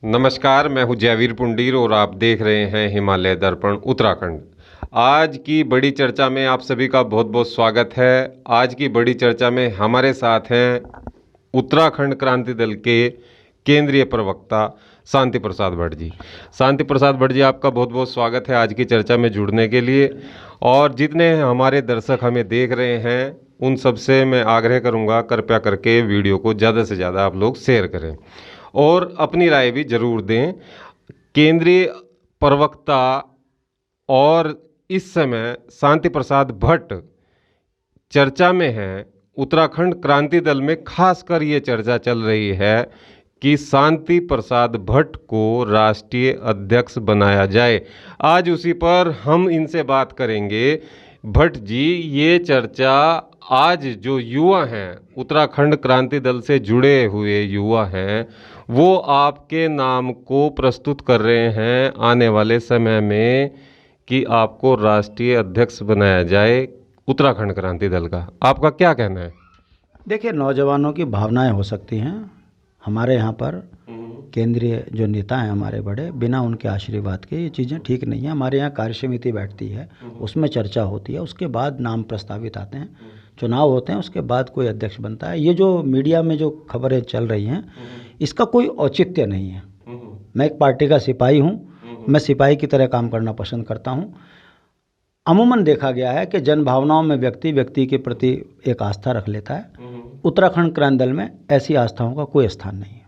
नमस्कार, मैं हूं जयवीर पुंडीर और आप देख रहे हैं हिमालय दर्पण उत्तराखंड। आज की बड़ी चर्चा में आप सभी का बहुत बहुत स्वागत है। आज की बड़ी चर्चा में हमारे साथ हैं उत्तराखंड क्रांति दल के केंद्रीय प्रवक्ता शांति प्रसाद भट्ट जी। शांति प्रसाद भट्ट जी, आपका बहुत बहुत स्वागत है आज की चर्चा में जुड़ने के लिए। और जितने हमारे दर्शक हमें देख रहे हैं उन सबसे मैं आग्रह करूंगा, कृपया करके वीडियो को ज़्यादा से ज़्यादा आप लोग शेयर करें और अपनी राय भी जरूर दें। केंद्रीय प्रवक्ता और इस समय शांति प्रसाद भट्ट चर्चा में हैं। उत्तराखंड क्रांति दल में खासकर ये चर्चा चल रही है कि शांति प्रसाद भट्ट को राष्ट्रीय अध्यक्ष बनाया जाए। आज उसी पर हम इनसे बात करेंगे। भट्ट जी, ये चर्चा आज जो युवा हैं, उत्तराखंड क्रांति दल से जुड़े हुए युवा हैं, वो आपके नाम को प्रस्तुत कर रहे हैं आने वाले समय में कि आपको राष्ट्रीय अध्यक्ष बनाया जाए उत्तराखंड क्रांति दल का। आपका क्या कहना है? देखिए, नौजवानों की भावनाएं हो सकती हैं। हमारे यहाँ पर केंद्रीय जो नेता हैं हमारे बड़े, बिना उनके आशीर्वाद के ये चीज़ें ठीक नहीं है। हमारे यहाँ कार्य समिति बैठती है, उसमें चर्चा होती है, उसके बाद नाम प्रस्तावित आते हैं, चुनाव होते हैं, उसके बाद कोई अध्यक्ष बनता है। ये जो मीडिया में जो खबरें चल रही हैं, इसका कोई औचित्य नहीं है। मैं एक पार्टी का सिपाही हूँ, मैं सिपाही की तरह काम करना पसंद करता हूँ। अमूमन देखा गया है कि जन भावनाओं में व्यक्ति के प्रति एक आस्था रख लेता है। उत्तराखंड क्रांति दल में ऐसी आस्थाओं का कोई स्थान नहीं है।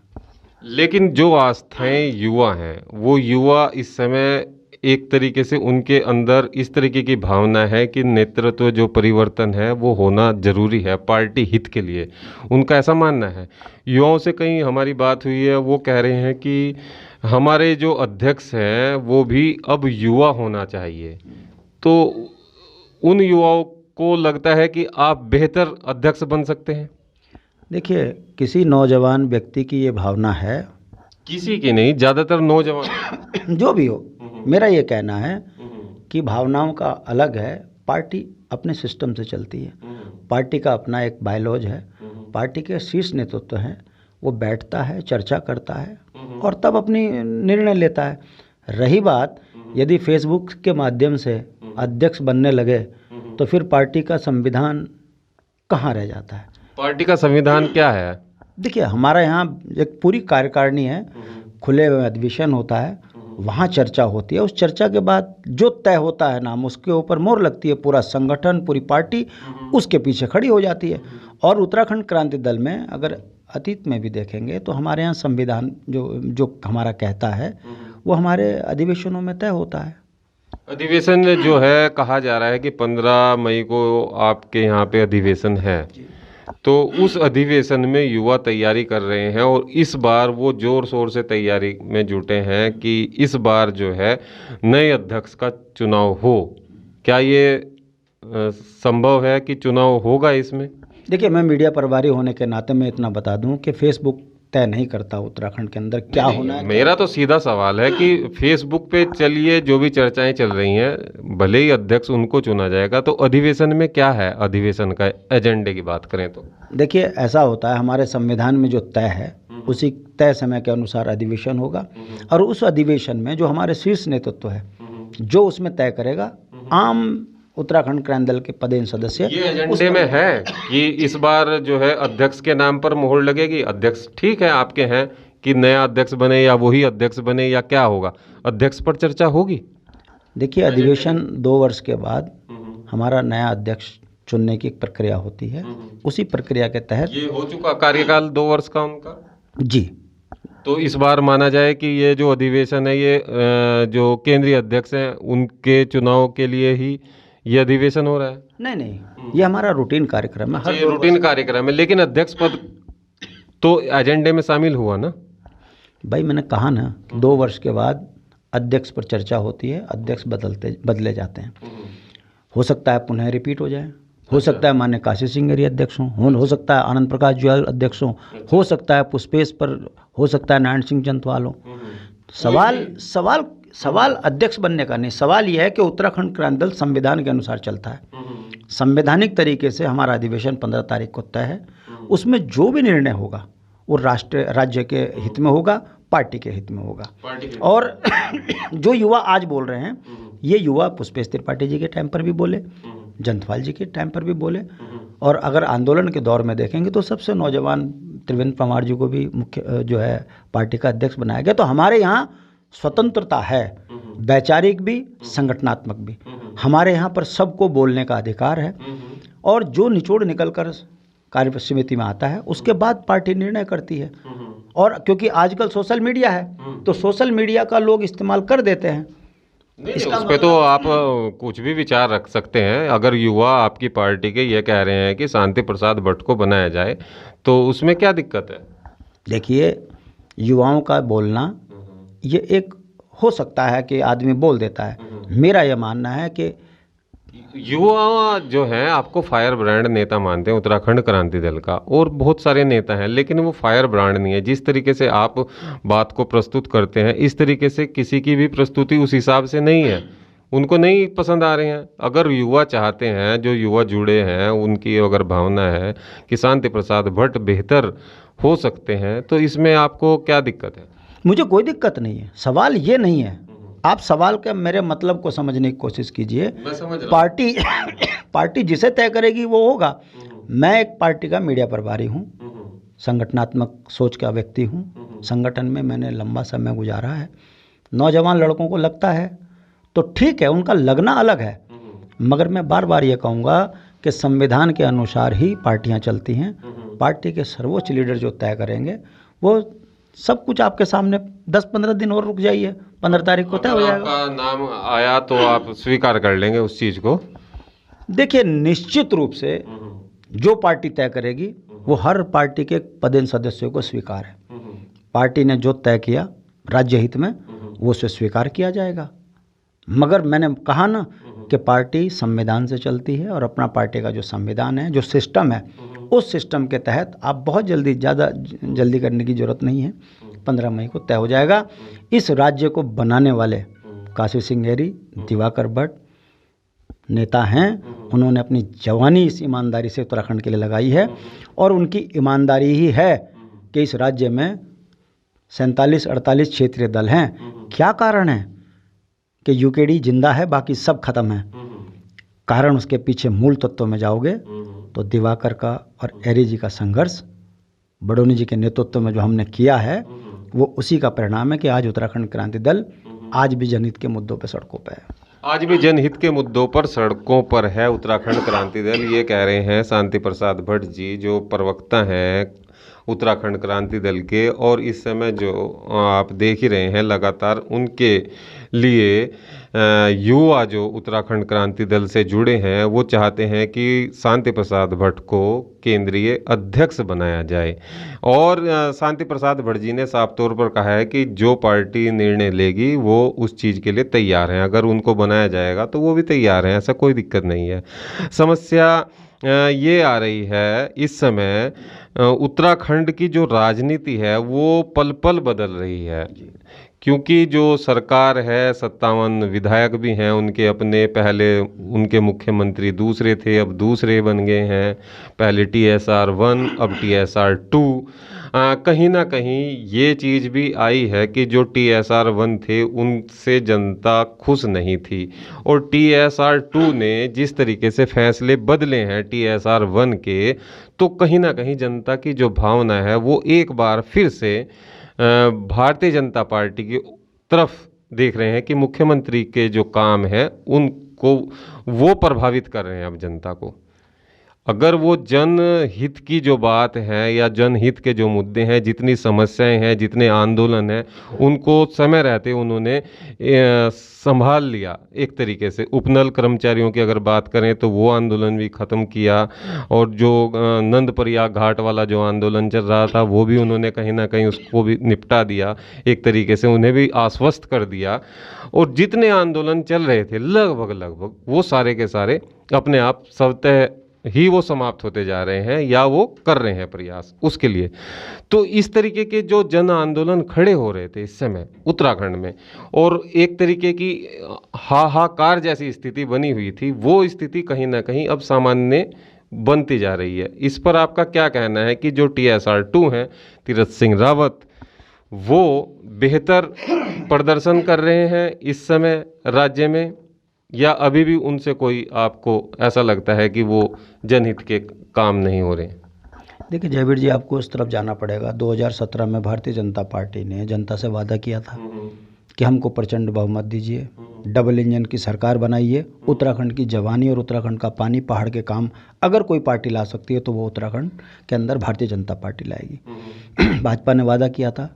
लेकिन जो आस्थाएं युवा हैं, वो युवा इस समय एक तरीके से उनके अंदर इस तरीके की भावना है कि नेतृत्व जो परिवर्तन है वो होना जरूरी है पार्टी हित के लिए। उनका ऐसा मानना है। युवाओं से कहीं हमारी बात हुई है, वो कह रहे हैं कि हमारे जो अध्यक्ष हैं वो भी अब युवा होना चाहिए। तो उन युवाओं को लगता है कि आप बेहतर अध्यक्ष बन सकते हैं। देखिए, किसी नौजवान व्यक्ति की ये भावना है, किसी की नहीं, ज़्यादातर नौजवान जो भी हो, मेरा ये कहना है कि भावनाओं का अलग है। पार्टी अपने सिस्टम से चलती है, पार्टी का अपना एक बायलॉज है, पार्टी के शीर्ष नेतृत्व हैं, वो बैठता है, चर्चा करता है और तब अपनी निर्णय लेता है। रही बात, यदि फेसबुक के माध्यम से अध्यक्ष बनने लगे तो फिर पार्टी का संविधान कहाँ रह जाता है? पार्टी का संविधान क्या है? देखिए, हमारा यहाँ एक पूरी कार्यकारिणी है, खुले में अधिवेशन होता है, वहाँ चर्चा होती है। उस चर्चा के बाद जो तय होता है नाम, उसके ऊपर मोहर लगती है। पूरा संगठन, पूरी पार्टी उसके पीछे खड़ी हो जाती है। और उत्तराखंड क्रांति दल में अगर अतीत में भी देखेंगे तो हमारे यहाँ संविधान जो हमारा कहता है वो हमारे अधिवेशनों में तय होता है। अधिवेशन जो है, कहा जा रहा है कि 15 मई को आपके यहाँ पे अधिवेशन है, तो उस अधिवेशन में युवा तैयारी कर रहे हैं और इस बार वो जोर शोर से तैयारी में जुटे हैं कि इस बार जो है नए अध्यक्ष का चुनाव हो। क्या ये संभव है कि चुनाव होगा इसमें? देखिए, मैं मीडिया प्रभारी होने के नाते मैं इतना बता दूं कि फेसबुक तय नहीं करता उत्तराखंड के अंदर क्या होना है। मेरा तो सीधा सवाल है कि फेसबुक पे चलिए जो भी चर्चाएं चल रही हैं, भले ही अध्यक्ष उनको चुना जाएगा, तो अधिवेशन में क्या है? अधिवेशन का एजेंडे की बात करें तो देखिए, ऐसा होता है, हमारे संविधान में जो तय है उसी तय समय के अनुसार अधिवेशन होगा और उस अधिवेशन में जो हमारे शीर्ष नेतृत्व है जो उसमें तय करेगा, आम उत्तराखंड क्रांति दल के पदेन सदस्य ये एजेंडे में है कि इस बार जो है अध्यक्ष के नाम पर मोहर लगेगी। अध्यक्ष ठीक है आपके हैं कि नया अध्यक्ष बने या वही अध्यक्ष बने या क्या होगा, अध्यक्ष पर चर्चा होगी। देखिए, अधिवेशन 2 वर्ष के बाद हमारा नया अध्यक्ष चुनने की एक प्रक्रिया होती है। उसी प्रक्रिया के तहत ये हो चुका कार्यकाल 2 वर्ष का उनका जी। तो इस बार माना जाए कि ये जो अधिवेशन है ये जो केंद्रीय अध्यक्ष हैं उनके चुनाव के लिए ही ये अधिवेशन हो रहा है? नहीं, ये हमारा रूटीन कार्यक्रम है। ये रूटीन कार्यक्रम है, लेकिन अध्यक्ष पद तो एजेंडे में शामिल हुआ ना? भाई, मैंने कहा ना, 2 वर्ष के बाद अध्यक्ष पर चर्चा होती है, अध्यक्ष बदले जाते हैं। हो सकता है पुनः रिपीट हो जाए, हो सकता है माननीय काशी सिंह गिरी अध्यक्ष हो सकता है आनंद प्रकाश जुयाल अध्यक्ष हो सकता है पुष्पेश पर, हो सकता है नारायण सिंह चंदवाल हो। सवाल अध्यक्ष बनने का नहीं, सवाल यह है कि उत्तराखंड क्रांति दल संविधान के अनुसार चलता है। संवैधानिक तरीके से हमारा अधिवेशन 15 तारीख को तय है। उसमें जो भी निर्णय होगा वो राज्य के हित में होगा, पार्टी के हित में होगा। और जो युवा आज बोल रहे हैं, ये युवा पुष्पेश त्रिपाठी जी के टाइम पर भी बोले, जंथवाल जी के टाइम पर भी बोले, और अगर आंदोलन के दौर में देखेंगे तो सबसे नौजवान त्रिवेंद्र परमार जी को भी मुख्य जो है पार्टी का अध्यक्ष बनाया गया। तो हमारे यहाँ स्वतंत्रता है, वैचारिक भी, संगठनात्मक भी। हमारे यहाँ पर सबको बोलने का अधिकार है, और जो निचोड़ निकल कर कार्य समिति में आता है उसके बाद पार्टी निर्णय करती है। और क्योंकि आजकल सोशल मीडिया है, तो सोशल मीडिया का लोग इस्तेमाल कर देते हैं। इस पे तो आप कुछ भी विचार रख सकते हैं। अगर युवा आपकी पार्टी के ये कह रहे हैं कि शांति प्रसाद भट्ट को बनाया जाए, तो उसमें क्या दिक्कत है? देखिए, युवाओं का बोलना ये एक हो सकता है कि आदमी बोल देता है। मेरा यह मानना है कि युवा जो हैं आपको फायर ब्रांड नेता मानते हैं उत्तराखंड क्रांति दल का, और बहुत सारे नेता हैं, लेकिन वो फायर ब्रांड नहीं है। जिस तरीके से आप बात को प्रस्तुत करते हैं, इस तरीके से किसी की भी प्रस्तुति उस हिसाब से नहीं है, उनको नहीं पसंद आ रहे हैं। अगर युवा चाहते हैं, जो युवा जुड़े हैं, उनकी अगर भावना है कि शांति प्रसाद भट्ट बेहतर हो सकते हैं, तो इसमें आपको क्या दिक्कत है? मुझे कोई दिक्कत नहीं है। सवाल ये नहीं है, आप सवाल का मेरे मतलब को समझने की कोशिश कीजिए। मैं समझ रहा हूं। पार्टी जिसे तय करेगी वो होगा। मैं एक पार्टी का मीडिया प्रभारी हूँ, संगठनात्मक सोच का व्यक्ति हूँ, संगठन में मैंने लंबा समय गुजारा है। नौजवान लड़कों को लगता है तो ठीक है, उनका लगना अलग है, मगर मैं बार बार ये कहूँगा कि संविधान के अनुसार ही पार्टियाँ चलती हैं। पार्टी के सर्वोच्च लीडर जो तय करेंगे वो सब कुछ आपके सामने। 10-15 दिन और रुक जाइए, 15 तारीख को तय हो जाएगा। आपका नाम आया तो आप स्वीकार कर लेंगे उस चीज़ को? देखिए, निश्चित रूप से जो पार्टी तय करेगी वो हर पार्टी के पदेन सदस्यों को स्वीकार है। पार्टी ने जो तय किया राज्य हित में, वो उसे स्वीकार किया जाएगा। मगर मैंने कहा ना कि पार्टी संविधान से चलती है, और अपना पार्टी का जो संविधान है, जो सिस्टम है, उस सिस्टम के तहत आप बहुत जल्दी, ज़्यादा जल्दी करने की ज़रूरत नहीं है, 15 मई को तय हो जाएगा। इस राज्य को बनाने वाले काशी सिंगेरी, दिवाकर भट्ट नेता हैं। उन्होंने अपनी जवानी इस ईमानदारी से उत्तराखंड के लिए लगाई है, और उनकी ईमानदारी ही है कि इस राज्य में 47-48 क्षेत्रीय दल हैं। क्या कारण है कि यूकेडी जिंदा है, बाकी सब खत्म है? कारण उसके पीछे मूल तत्वों में जाओगे तो दिवाकर का और एरी जी का संघर्ष, बडोनी जी के नेतृत्व में जो हमने किया है, वो उसी का परिणाम है कि आज उत्तराखंड क्रांति दल आज भी जनहित के मुद्दों पर सड़कों पर है। आज भी जनहित के मुद्दों पर सड़कों पर है उत्तराखंड क्रांति दल, ये कह रहे हैं शांति प्रसाद भट्ट जी, जो प्रवक्ता हैं उत्तराखंड क्रांति दल के। और इस समय जो आप देख ही रहे हैं, लगातार उनके लिए युवा जो उत्तराखंड क्रांति दल से जुड़े हैं, वो चाहते हैं कि शांति प्रसाद भट्ट को केंद्रीय अध्यक्ष बनाया जाए। और शांति प्रसाद भट्ट जी ने साफ तौर पर कहा है कि जो पार्टी निर्णय लेगी वो उस चीज़ के लिए तैयार हैं। अगर उनको बनाया जाएगा तो वो भी तैयार हैं, ऐसा कोई दिक्कत नहीं है। समस्या ये आ रही है इस समय, उत्तराखंड की जो राजनीति है वो पल पल बदल रही है, क्योंकि जो सरकार है, 57 विधायक भी हैं उनके अपने। पहले उनके मुख्यमंत्री दूसरे थे, अब दूसरे बन गए हैं। पहले TSR 1, अब TSR 2। कहीं ना कहीं ये चीज़ भी आई है कि जो TSR 1 थे उनसे जनता खुश नहीं थी, और TSR 2 ने जिस तरीके से फैसले बदले हैं TSR 1 के, तो कहीं ना कहीं जनता की जो भावना है वो एक बार फिर से भारतीय जनता पार्टी की तरफ देख रहे हैं कि मुख्यमंत्री के जो काम है उनको वो प्रभावित कर रहे हैं अब जनता को। अगर वो जनहित की जो बात है या जनहित के जो मुद्दे हैं, जितनी समस्याएं हैं, जितने आंदोलन हैं, उनको समय रहते उन्होंने संभाल लिया एक तरीके से। उपनल कर्मचारियों की अगर बात करें तो वो आंदोलन भी ख़त्म किया, और जो नंदप्रयाग घाट वाला जो आंदोलन चल रहा था वो भी उन्होंने कहीं ना कहीं उसको भी निपटा दिया एक तरीके से, उन्हें भी आश्वस्त कर दिया। और जितने आंदोलन चल रहे थे लगभग वो सारे के सारे अपने आप स्वतः ही वो समाप्त होते जा रहे हैं, या वो कर रहे हैं प्रयास उसके लिए। तो इस तरीके के जो जन आंदोलन खड़े हो रहे थे इस समय उत्तराखंड में, और एक तरीके की हाहाकार जैसी स्थिति बनी हुई थी, वो स्थिति कहीं ना कहीं अब सामान्य बनती जा रही है। इस पर आपका क्या कहना है कि जो TSR 2 हैं, तीरथ सिंह रावत, वो बेहतर प्रदर्शन कर रहे हैं इस समय राज्य में, या अभी भी उनसे कोई आपको ऐसा लगता है कि वो जनहित के काम नहीं हो रहे हैं? देखिए जयवीर जी, आपको इस तरफ जाना पड़ेगा। 2017 में भारतीय जनता पार्टी ने जनता से वादा किया था कि हमको प्रचंड बहुमत दीजिए, डबल इंजन की सरकार बनाइए, उत्तराखंड की जवानी और उत्तराखंड का पानी, पहाड़ के काम अगर कोई पार्टी ला सकती है तो वो उत्तराखंड के अंदर भारतीय जनता पार्टी लाएगी। भाजपा ने वादा किया था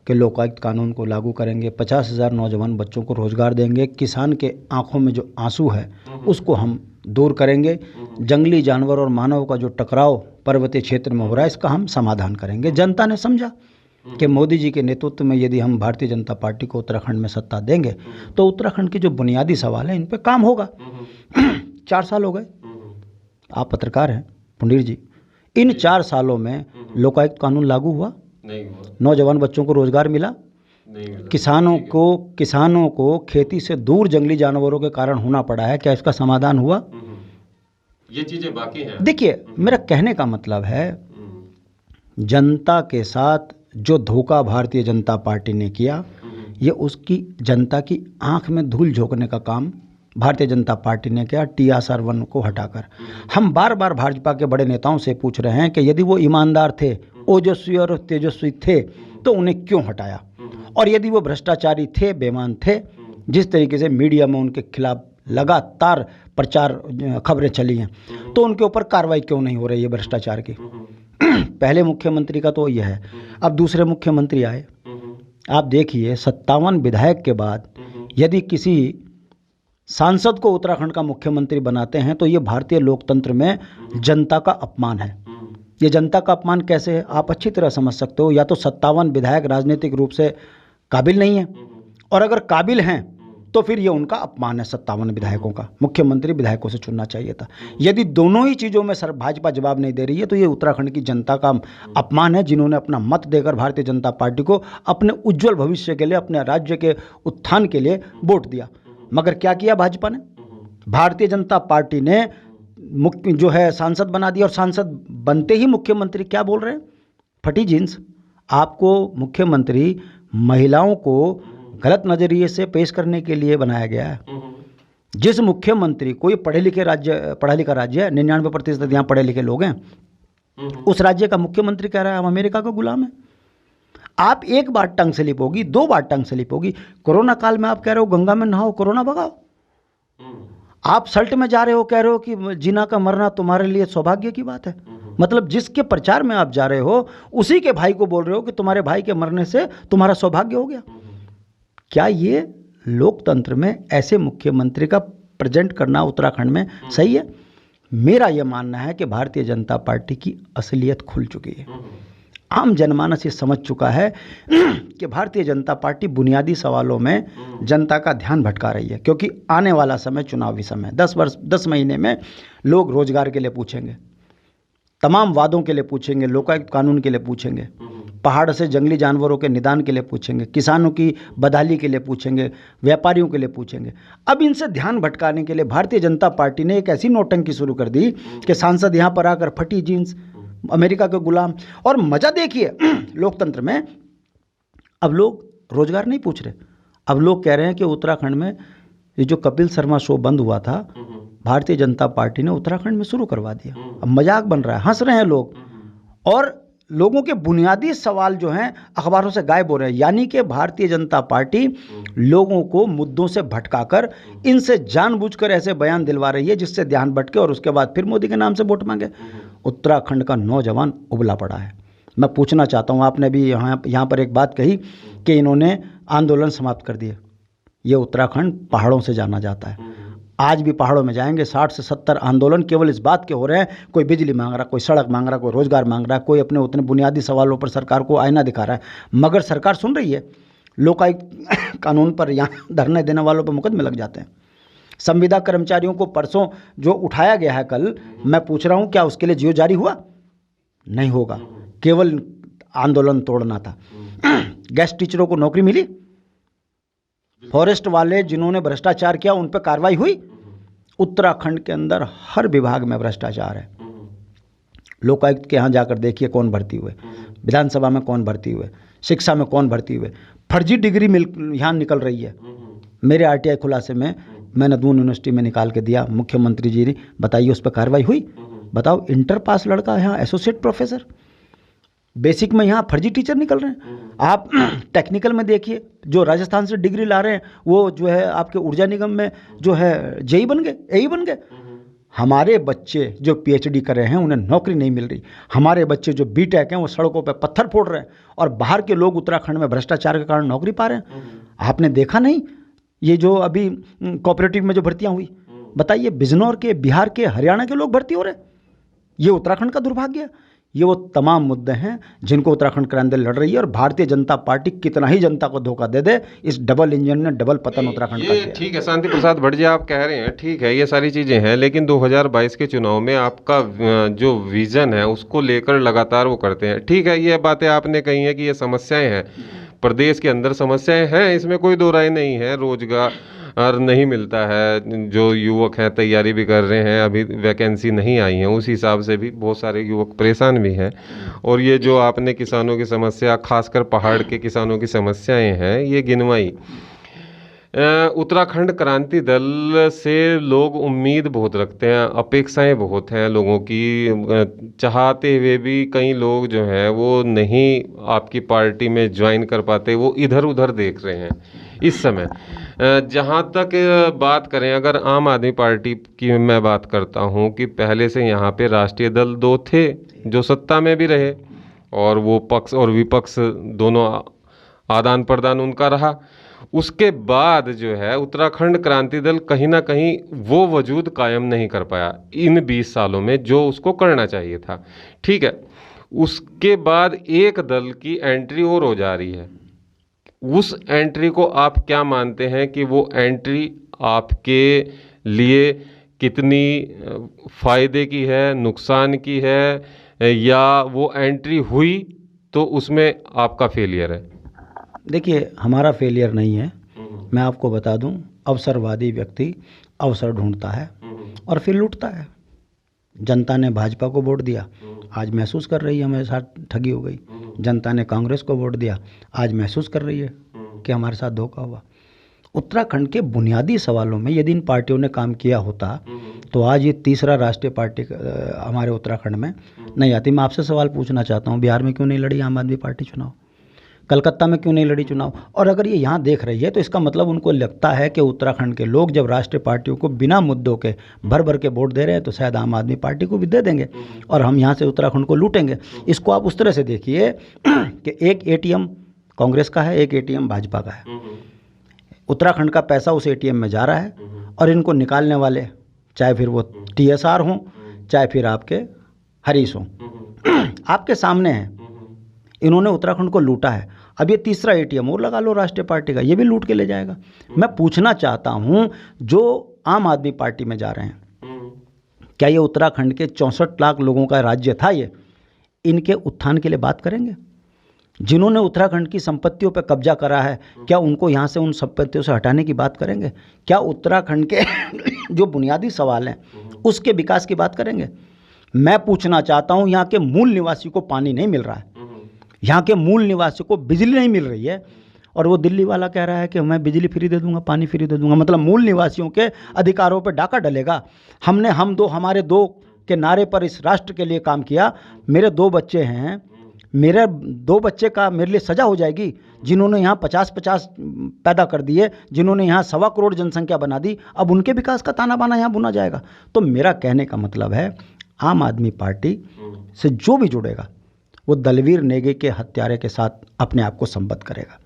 कि लोकायुक्त कानून को लागू करेंगे, 50,000 नौजवान बच्चों को रोजगार देंगे, किसान के आंखों में जो आंसू है उसको हम दूर करेंगे, जंगली जानवर और मानव का जो टकराव पर्वतीय क्षेत्र में हो रहा है इसका हम समाधान करेंगे। जनता ने समझा कि मोदी जी के नेतृत्व में यदि हम भारतीय जनता पार्टी को उत्तराखंड में सत्ता देंगे तो उत्तराखंड के जो बुनियादी सवाल हैं इन पे काम होगा। 4 साल हो गए, आप पत्रकार हैं पुंडीर जी, इन 4 सालों में लोकायुक्त कानून लागू हुआ? नहीं हुआ। नौजवान बच्चों को रोजगार मिला? नहीं मिला। किसानों को खेती से दूर जंगली जानवरों के कारण होना पड़ा है, क्या इसका समाधान हुआ? ये चीजें बाकी हैं। देखिए मेरा कहने का मतलब है, जनता के साथ जो धोखा भारतीय जनता पार्टी ने किया, ये उसकी जनता की आंख में धूल झोंकने का काम भारतीय जनता पार्टी ने किया TSR 1 को हटाकर। हम बार बार भाजपा के बड़े नेताओं से पूछ रहे हैं कि यदि वो ईमानदार थे, ओजस्वी और तेजस्वी थे तो उन्हें क्यों हटाया, और यदि वो भ्रष्टाचारी थे, बेईमान थे, जिस तरीके से मीडिया में उनके खिलाफ लगातार प्रचार खबरें चली हैं, तो उनके ऊपर कार्रवाई क्यों नहीं हो रही है भ्रष्टाचार की? पहले मुख्यमंत्री का तो यह है, अब दूसरे मुख्यमंत्री आए, आप देखिए 57 विधायक के बाद यदि किसी सांसद को उत्तराखंड का मुख्यमंत्री बनाते हैं तो ये भारतीय लोकतंत्र में जनता का अपमान है। ये जनता का अपमान कैसे है आप अच्छी तरह समझ सकते हो। या तो 57 विधायक राजनीतिक रूप से काबिल नहीं है, और अगर काबिल हैं तो फिर ये उनका अपमान है 57 विधायकों का। मुख्यमंत्री विधायकों से चुनना चाहिए था। यदि दोनों ही चीज़ों में भाजपा जवाब नहीं दे रही है तो ये उत्तराखंड की जनता का अपमान है, जिन्होंने अपना मत देकर भारतीय जनता पार्टी को अपने उज्जवल भविष्य के लिए, अपने राज्य के उत्थान के लिए वोट दिया। मगर क्या किया भाजपा ने? भारतीय जनता पार्टी ने जो है सांसद बना दिया, और सांसद बनते ही मुख्यमंत्री क्या बोल रहे हैं? फटी जींस। आपको मुख्यमंत्री महिलाओं को गलत नजरिए से पेश करने के लिए बनाया गया है। जिस मुख्यमंत्री को, ये पढ़ा लिखा राज्य है, 99% यहाँ पढ़े लिखे लोग हैं, उस राज्य का मुख्यमंत्री कह रहा है हम अमेरिका का गुलाम है। आप एक बार टंग स्लिप होगी, 2 बार टंग स्लिप होगी। कोरोना काल में आप कह रहे हो गंगा में नहाओ, कोरोना भगाओ। आप सल्ट में जा रहे हो, कह रहे हो कि जीना का मरना तुम्हारे लिए सौभाग्य की बात है। मतलब जिसके प्रचार में आप जा रहे हो उसी के भाई को बोल रहे हो कि तुम्हारे भाई के मरने से तुम्हारा सौभाग्य हो गया। क्या ये लोकतंत्र में ऐसे मुख्यमंत्री का प्रेजेंट करना उत्तराखंड में सही है? मेरा यह मानना है कि भारतीय जनता पार्टी की असलियत खुल चुकी है। आम जनमानस ये समझ चुका है कि भारतीय जनता पार्टी बुनियादी सवालों में जनता का ध्यान भटका रही है, क्योंकि आने वाला समय चुनावी समय, 10 महीने में लोग रोजगार के लिए पूछेंगे, तमाम वादों के लिए पूछेंगे, लोकायुक्त कानून के लिए पूछेंगे, पहाड़ से जंगली जानवरों के निदान के लिए पूछेंगे, किसानों की बदहाली के लिए पूछेंगे, व्यापारियों के लिए पूछेंगे। अब इनसे ध्यान भटकाने के लिए भारतीय जनता पार्टी ने एक ऐसी नौटंकी शुरू कर दी कि सांसद यहाँ पर आकर फटी जीन्स, अमेरिका के गुलाम। और मजा देखिए लोकतंत्र में, अब लोग रोजगार नहीं पूछ रहे। अब लोग कह रहे हैं कि उत्तराखंड में ये जो कपिल शर्मा शो बंद हुआ था, भारतीय जनता पार्टी ने उत्तराखंड में शुरू करवा दिया। अब मजाक बन रहा है, हंस रहे हैं लोग, और लोगों के बुनियादी सवाल जो हैं अखबारों से गायब हो रहे हैं। यानी कि भारतीय जनता पार्टी लोगों को मुद्दों से भटकाकर इनसे जानबूझकर ऐसे बयान दिलवा रही है जिससे ध्यान भटके और उसके बाद फिर मोदी के नाम से वोट मांगे। उत्तराखंड का नौजवान उबला पड़ा है। मैं पूछना चाहता हूँ, आपने भी यहाँ पर एक बात कही कि इन्होंने आंदोलन समाप्त कर दिए। ये उत्तराखंड पहाड़ों से जाना जाता है, आज भी पहाड़ों में जाएंगे। 60 से 70 आंदोलन केवल इस बात के हो रहे हैं, कोई बिजली मांग रहा, कोई सड़क मांग रहा, कोई रोजगार मांग रहा है, कोई अपने उतने बुनियादी सवालों पर सरकार को आईना दिखा रहा है, मगर सरकार सुन रही है। लोकायुक्त कानून पर यहाँ धरने देने वालों पर मुकदमे लग जाते हैं। संविदा कर्मचारियों को परसों जो उठाया गया है कल, मैं पूछ रहा हूँ क्या उसके लिए जियो जारी हुआ? नहीं होगा, केवल आंदोलन तोड़ना था। गेस्ट टीचरों को नौकरी मिली? फॉरेस्ट वाले जिन्होंने भ्रष्टाचार किया उन पर कार्रवाई हुई? उत्तराखंड के अंदर हर विभाग में भ्रष्टाचार है। लोकायुक्त के यहाँ जाकर देखिए कौन भर्ती हुए, विधानसभा में कौन भर्ती हुए, शिक्षा में कौन भर्ती हुए, फर्जी डिग्री यहाँ निकल रही है। मेरे आरटीआई खुलासे में मैंने दून यूनिवर्सिटी में निकाल के दिया, मुख्यमंत्री जी ने बताइए उस पर कार्रवाई हुई? बताओ, इंटर पास लड़का यहाँ एसोसिएट प्रोफेसर, बेसिक में यहाँ फर्जी टीचर निकल रहे हैं। आप टेक्निकल में देखिए, जो राजस्थान से डिग्री ला रहे हैं वो जो है आपके ऊर्जा निगम में जो है जेई बन गए, एई बन गए। हमारे बच्चे जो पीएचडी कर रहे हैं उन्हें नौकरी नहीं मिल रही। हमारे बच्चे जो बीटेक हैं वो सड़कों पे पत्थर फोड़ रहे हैं, और बाहर के लोग उत्तराखंड में भ्रष्टाचार के कारण नौकरी पा रहे हैं। आपने देखा नहीं ये जो अभी कोऑपरेटिव में जो भर्तियां हुई, बताइए बिजनौर के, बिहार के, हरियाणा के लोग भर्ती हो रहे हैं। ये उत्तराखंड का दुर्भाग्य है। ये वो तमाम मुद्दे हैं जिनको उत्तराखंड क्रांति दल लड़ रही है, और भारतीय जनता पार्टी कितना ही जनता को धोखा दे दे, इस डबल इंजन ने डबल पतन उत्तराखंड का किया। ठीक है शांति प्रसाद भट्ट जी, आप कह रहे हैं ठीक है, ये सारी चीज़ें हैं, लेकिन 2022 के चुनाव में आपका जो विजन है उसको लेकर लगातार वो करते हैं। ठीक है, ये बातें आपने कही हैं कि ये समस्याएं हैं, प्रदेश के अंदर समस्याएं हैं, इसमें कोई दो राय नहीं है। रोजगार नहीं मिलता है, जो युवक हैं तैयारी भी कर रहे हैं, अभी वैकेंसी नहीं आई है, उस हिसाब से भी बहुत सारे युवक परेशान भी हैं। और ये जो आपने किसानों की समस्या, खासकर पहाड़ के किसानों की समस्याएं हैं, ये गिनवाई। उत्तराखंड क्रांति दल से लोग उम्मीद बहुत रखते हैं, अपेक्षाएं बहुत हैं लोगों की, चाहते हुए भी कई लोग जो हैं वो नहीं आपकी पार्टी में ज्वाइन कर पाते, वो इधर उधर देख रहे हैं इस समय। जहाँ तक बात करें, अगर आम आदमी पार्टी की मैं बात करता हूँ कि पहले से यहाँ पे राष्ट्रीय दल दो थे जो सत्ता में भी रहे, और वो पक्ष और विपक्ष दोनों आदान प्रदान उनका रहा। उसके बाद जो है उत्तराखंड क्रांति दल कहीं ना कहीं वो वजूद कायम नहीं कर पाया इन 20 सालों में जो उसको करना चाहिए था। ठीक है, उसके बाद एक दल की एंट्री और हो जा रही है। उस एंट्री को आप क्या मानते हैं कि वो एंट्री आपके लिए कितनी फ़ायदे की है, नुकसान की है, या वो एंट्री हुई तो उसमें आपका फेलियर है? देखिए, हमारा फेलियर नहीं है। मैं आपको बता दूं, अवसरवादी व्यक्ति अवसर ढूंढता है और फिर लूटता है। जनता ने भाजपा को वोट दिया, आज महसूस कर रही है हमारे साथ ठगी हो गई। जनता ने कांग्रेस को वोट दिया, आज महसूस कर रही है कि हमारे साथ धोखा हुआ। उत्तराखंड के बुनियादी सवालों में यदि इन पार्टियों ने काम किया होता तो आज ये तीसरा राष्ट्रीय पार्टी हमारे उत्तराखंड में नहीं आती। मैं आपसे सवाल पूछना चाहता हूँ, बिहार में क्यों नहीं लड़ी आम आदमी पार्टी चुनाव? कलकत्ता में क्यों नहीं लड़ी चुनाव? और अगर ये यहाँ देख रही है तो इसका मतलब उनको लगता है कि उत्तराखंड के लोग जब राष्ट्रीय पार्टियों को बिना मुद्दों के भर भर के वोट दे रहे हैं तो शायद आम आदमी पार्टी को भी दे देंगे और हम यहाँ से उत्तराखंड को लूटेंगे। इसको आप उस तरह से देखिए कि एक एटीएम कांग्रेस का है, एक एटीएम भाजपा का है। उत्तराखंड का पैसा उस एटीएम में जा रहा है और इनको निकालने वाले, चाहे फिर वो टीएसआर हों, चाहे फिर आपके हरीश हों, आपके सामने हैं। इन्होंने उत्तराखंड को लूटा है। अब ये तीसरा एटीएम और लगा लो राष्ट्रीय पार्टी का, ये भी लूट के ले जाएगा। मैं पूछना चाहता हूँ, जो आम आदमी पार्टी में जा रहे हैं, क्या ये उत्तराखंड के 64 लाख लोगों का राज्य था? ये इनके उत्थान के लिए बात करेंगे? जिन्होंने उत्तराखंड की संपत्तियों पर कब्जा करा है, क्या उनको यहाँ से उन संपत्तियों से हटाने की बात करेंगे? क्या उत्तराखंड के जो बुनियादी सवाल हैं उसके विकास की बात करेंगे? मैं पूछना चाहता हूँ, यहाँ के मूल निवासी को पानी नहीं मिल रहा है, यहाँ के मूल निवासी को बिजली नहीं मिल रही है, और वो दिल्ली वाला कह रहा है कि मैं बिजली फ्री दे दूंगा, पानी फ्री दे दूंगा। मतलब मूल निवासियों के अधिकारों पर डाका डलेगा। हमने हम दो हमारे दो के नारे पर इस राष्ट्र के लिए काम किया। मेरे 2 बच्चे हैं, मेरे 2 बच्चे का मेरे लिए सजा हो जाएगी? जिन्होंने यहाँ 50-50 पैदा कर दिए, जिन्होंने यहाँ 1.25 करोड़ जनसंख्या बना दी, अब उनके विकास का ताना बाना यहाँ बुना जाएगा? तो मेरा कहने का मतलब है, आम आदमी पार्टी से जो भी जुड़ेगा वो दलवीर नेगी के हत्यारे के साथ अपने आप को संबद्ध करेगा।